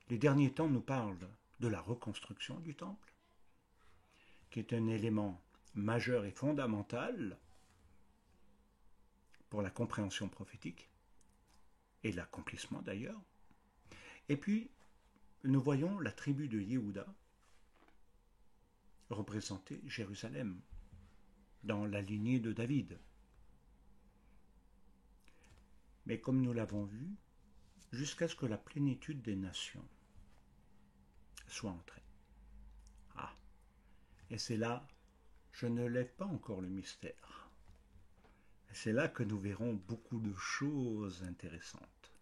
Les derniers temps nous parlent de la reconstruction du temple, qui est un élément majeur et fondamental pour la compréhension prophétique et l'accomplissement d'ailleurs. Et puis, nous voyons la tribu de Yehuda représenter Jérusalem dans la lignée de David. Mais comme nous l'avons vu, jusqu'à ce que la plénitude des nations soit entrée. Ah, et c'est là, je ne lève pas encore le mystère. C'est là que nous verrons beaucoup de choses intéressantes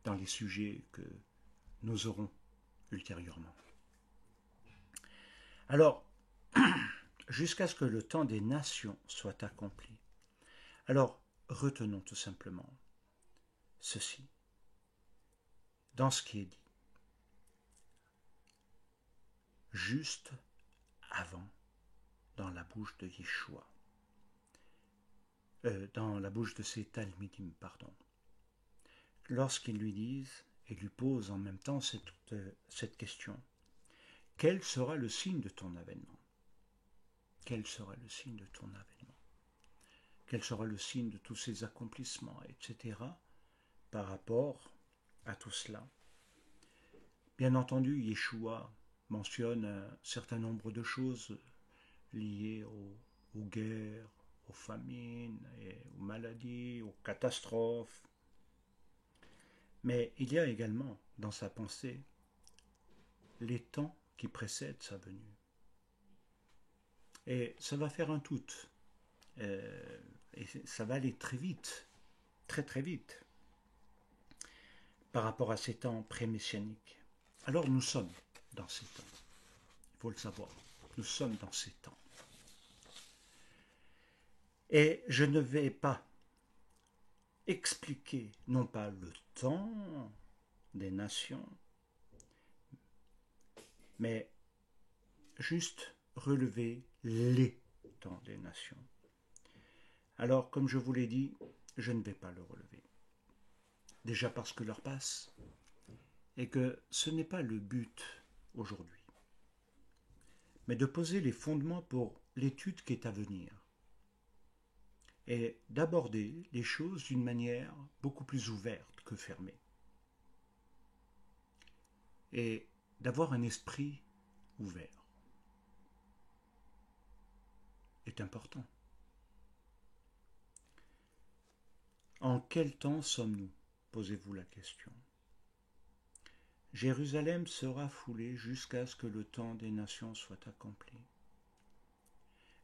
dans les sujets que nous aurons ultérieurement. Alors, jusqu'à ce que le temps des nations soit accompli. Alors, retenons tout simplement ceci, dans ce qui est dit, juste avant, dans la bouche de Yeshua, dans la bouche de ses Talmidim, pardon, lorsqu'ils lui disent et lui posent en même temps cette question, quel sera le signe de ton avènement? Quel sera le signe de ton avènement? Quel sera le signe de tous ces accomplissements, etc., par rapport à tout cela? Bien entendu, Yeshua mentionne un certain nombre de choses liées aux guerres, aux famines, et aux maladies, aux catastrophes. Mais il y a également dans sa pensée les temps qui précèdent sa venue. Et ça va faire un tout. Et ça va aller très vite, très très vite, par rapport à ces temps pré-messianiques. Alors nous sommes dans ces temps. Il faut le savoir. Nous sommes dans ces temps. Et je ne vais pas expliquer, non pas le temps des nations, mais juste relever les temps des nations. Alors, comme je vous l'ai dit, je ne vais pas le relever. Déjà parce que l'heure passe et que ce n'est pas le but aujourd'hui, mais de poser les fondements pour l'étude qui est à venir et d'aborder les choses d'une manière beaucoup plus ouverte que fermée et d'avoir un esprit ouvert est important. En quel temps sommes-nous? Posez-vous la question. Jérusalem sera foulée jusqu'à ce que le temps des nations soit accompli.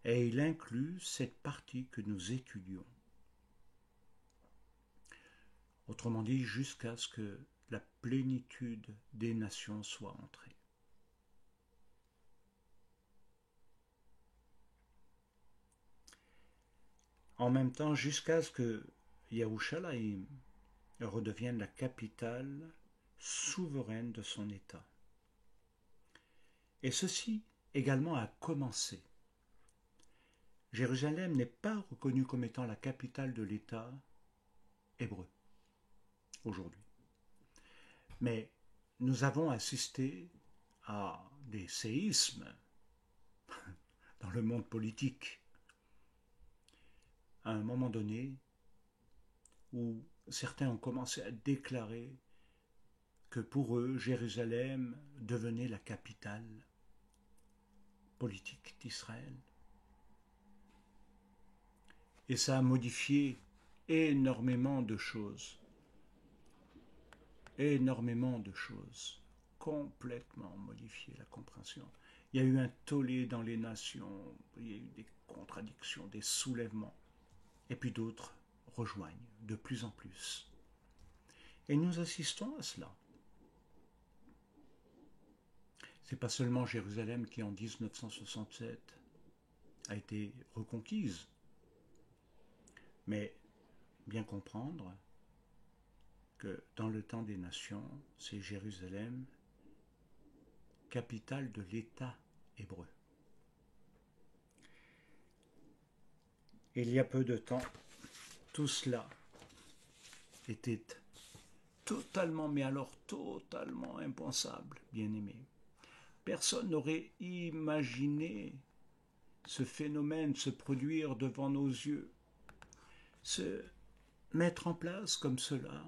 Et il inclut cette partie que nous étudions. Autrement dit, jusqu'à ce que la plénitude des nations soit entrée. En même temps, jusqu'à ce que Yerushalayim redevienne la capitale souveraine de son État. Et ceci également a commencé. Jérusalem n'est pas reconnue comme étant la capitale de l'État hébreu aujourd'hui. Mais nous avons assisté à des séismes dans le monde politique à un moment donné où certains ont commencé à déclarer que pour eux, Jérusalem devenait la capitale politique d'Israël. Et ça a modifié énormément de choses. Complètement modifié la compréhension. Il y a eu un tollé dans les nations, il y a eu des contradictions, des soulèvements, et puis d'autres rejoignent de plus en plus. Et nous assistons à cela. C'est pas seulement Jérusalem qui en 1967 a été reconquise, mais bien comprendre que dans le temps des nations, c'est Jérusalem, capitale de l'État hébreu. Il y a peu de temps, tout cela était totalement, mais alors totalement impensable, bien-aimé. Personne n'aurait imaginé ce phénomène se produire devant nos yeux, se mettre en place comme cela,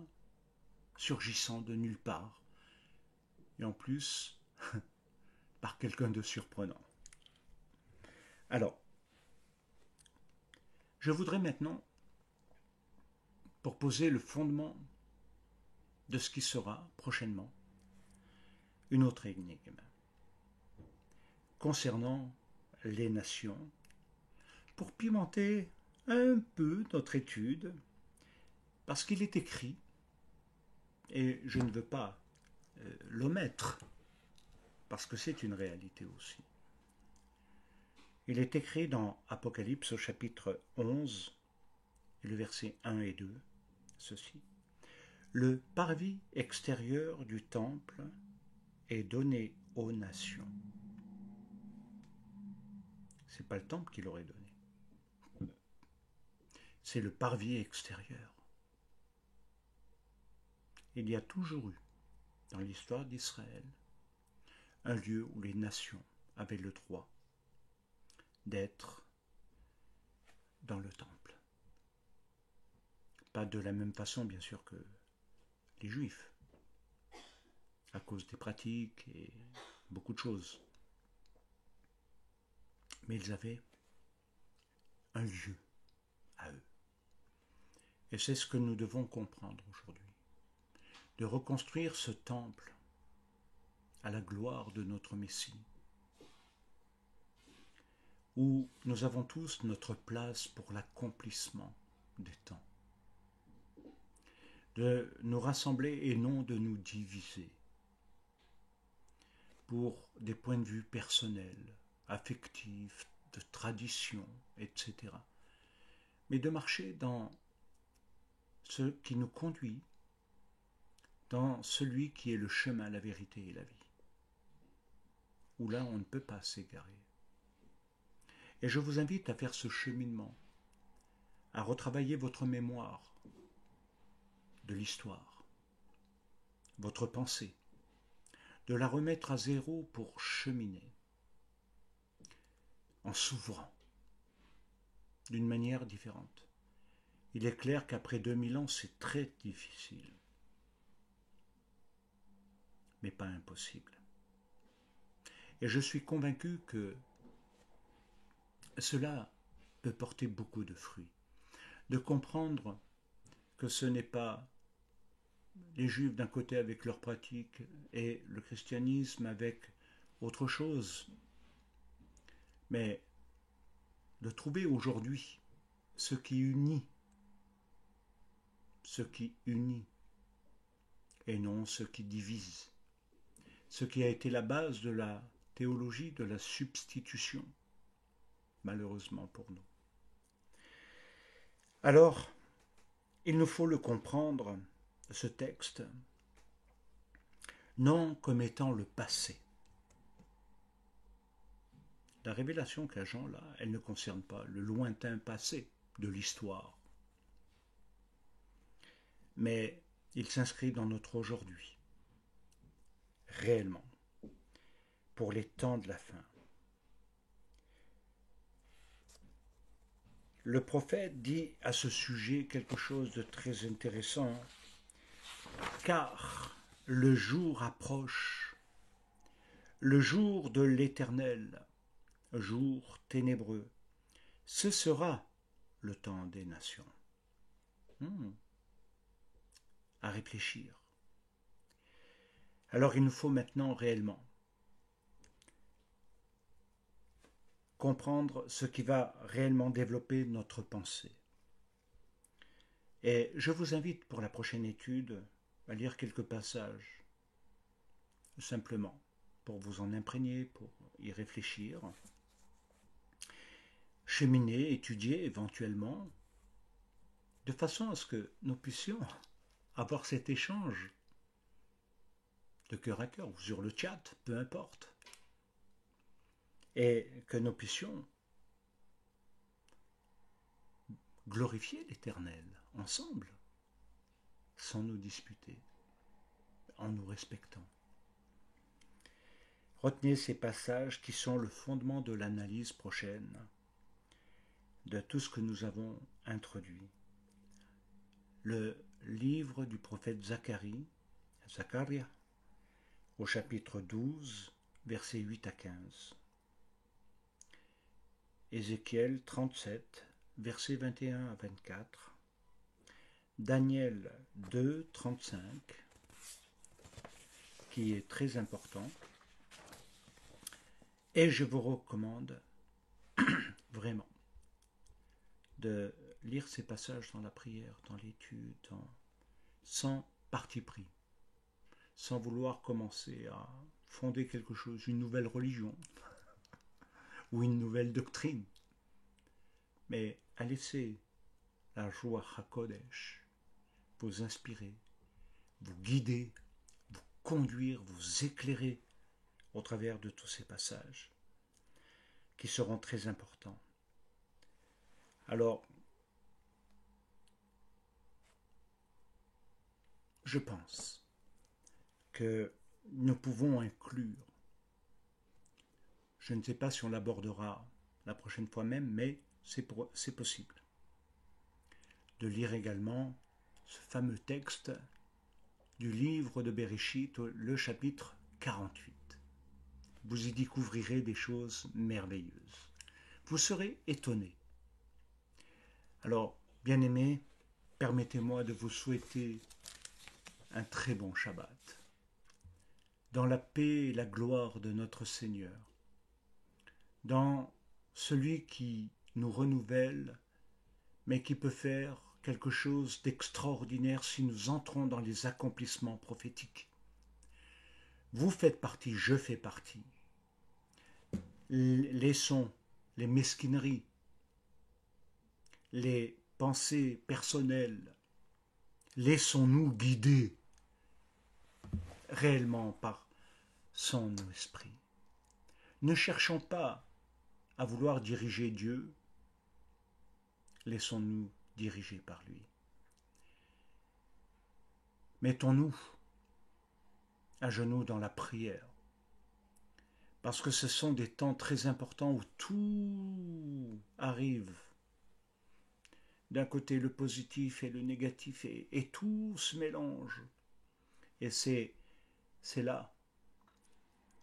surgissant de nulle part, et en plus par quelqu'un de surprenant. Alors, je voudrais maintenant, pour poser le fondement de ce qui sera prochainement, une autre énigme concernant les nations, pour pimenter un peu notre étude, parce qu'il est écrit, et je ne veux pas l'omettre, parce que c'est une réalité aussi. Il est écrit dans Apocalypse au chapitre 11, et le verset 1 et 2, ceci. Le parvis extérieur du temple est donné aux nations. Ce n'est pas le temple qui l'aurait donné. C'est le parvis extérieur. Il y a toujours eu, dans l'histoire d'Israël, un lieu où les nations avaient le droit d'être dans le temple. Pas de la même façon, bien sûr, que les Juifs, à cause des pratiques et beaucoup de choses. Mais ils avaient un lieu à eux. Et c'est ce que nous devons comprendre aujourd'hui, de reconstruire ce temple à la gloire de notre Messie, où nous avons tous notre place pour l'accomplissement des temps, de nous rassembler et non de nous diviser, pour des points de vue personnels, affectifs, de tradition, etc. Mais de marcher dans ce qui nous conduit, dans celui qui est le chemin, la vérité et la vie, où là on ne peut pas s'égarer. Et je vous invite à faire ce cheminement, à retravailler votre mémoire de l'histoire, votre pensée, de la remettre à zéro pour cheminer, en s'ouvrant d'une manière différente. Il est clair qu'après 2000 ans, c'est très difficile, mais pas impossible. Et je suis convaincu que cela peut porter beaucoup de fruits, de comprendre que ce n'est pas les Juifs d'un côté avec leurs pratiques et le christianisme avec autre chose, mais de trouver aujourd'hui ce qui unit, et non ce qui divise, ce qui a été la base de la théologie de la substitution, malheureusement pour nous. Alors, il nous faut le comprendre, ce texte, non comme étant le passé. La révélation qu'a Jean là, elle ne concerne pas le lointain passé de l'histoire, mais il s'inscrit dans notre aujourd'hui, réellement, pour les temps de la fin. Le prophète dit à ce sujet quelque chose de très intéressant, car le jour approche, le jour de l'Éternel, jour ténébreux, ce sera le temps des nations. À réfléchir. Alors il nous faut maintenant réellement comprendre ce qui va réellement développer notre pensée. Et je vous invite pour la prochaine étude à lire quelques passages, simplement, pour vous en imprégner, pour y réfléchir, cheminer, étudier éventuellement, de façon à ce que nous puissions avoir cet échange de cœur à cœur, ou sur le chat, peu importe, et que nous puissions glorifier l'Éternel ensemble, sans nous disputer, en nous respectant. Retenez ces passages qui sont le fondement de l'analyse prochaine de tout ce que nous avons introduit. Le livre du prophète Zacharie, au chapitre 12, versets 8 à 15. Ézéchiel 37, versets 21 à 24. Daniel 2, 35, qui est très important. Et je vous recommande vraiment de lire ces passages dans la prière, dans l'étude, sans parti pris, sans vouloir commencer à fonder quelque chose, une nouvelle religion ou une nouvelle doctrine, mais à laisser la Ruach HaKodesh vous inspirer, vous guider, vous conduire, vous éclairer au travers de tous ces passages qui seront très importants. Alors, je pense que nous pouvons inclure, je ne sais pas si on l'abordera la prochaine fois même, mais c'est possible, de lire également ce fameux texte du livre de Bereshit, le chapitre 48. Vous y découvrirez des choses merveilleuses. Vous serez étonnés. Alors, bien-aimés, permettez-moi de vous souhaiter un très bon Shabbat, dans la paix et la gloire de notre Seigneur, dans celui qui nous renouvelle, mais qui peut faire quelque chose d'extraordinaire si nous entrons dans les accomplissements prophétiques. Vous faites partie, je fais partie. Laissons les mesquineries, les pensées personnelles, laissons-nous guider réellement par son esprit. Ne cherchons pas à vouloir diriger Dieu, laissons-nous diriger par lui. Mettons-nous à genoux dans la prière, parce que ce sont des temps très importants où tout arrive. D'un côté le positif et le négatif, et tout se mélange. Et c'est là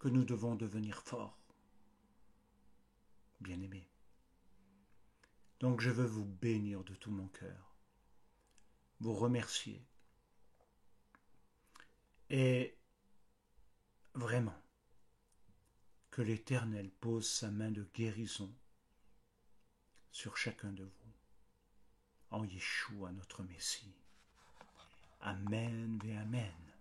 que nous devons devenir forts, bien-aimés. Donc je veux vous bénir de tout mon cœur, vous remercier, et vraiment que l'Éternel pose sa main de guérison sur chacun de vous, en Yeshua notre Messie. Amen et Amen.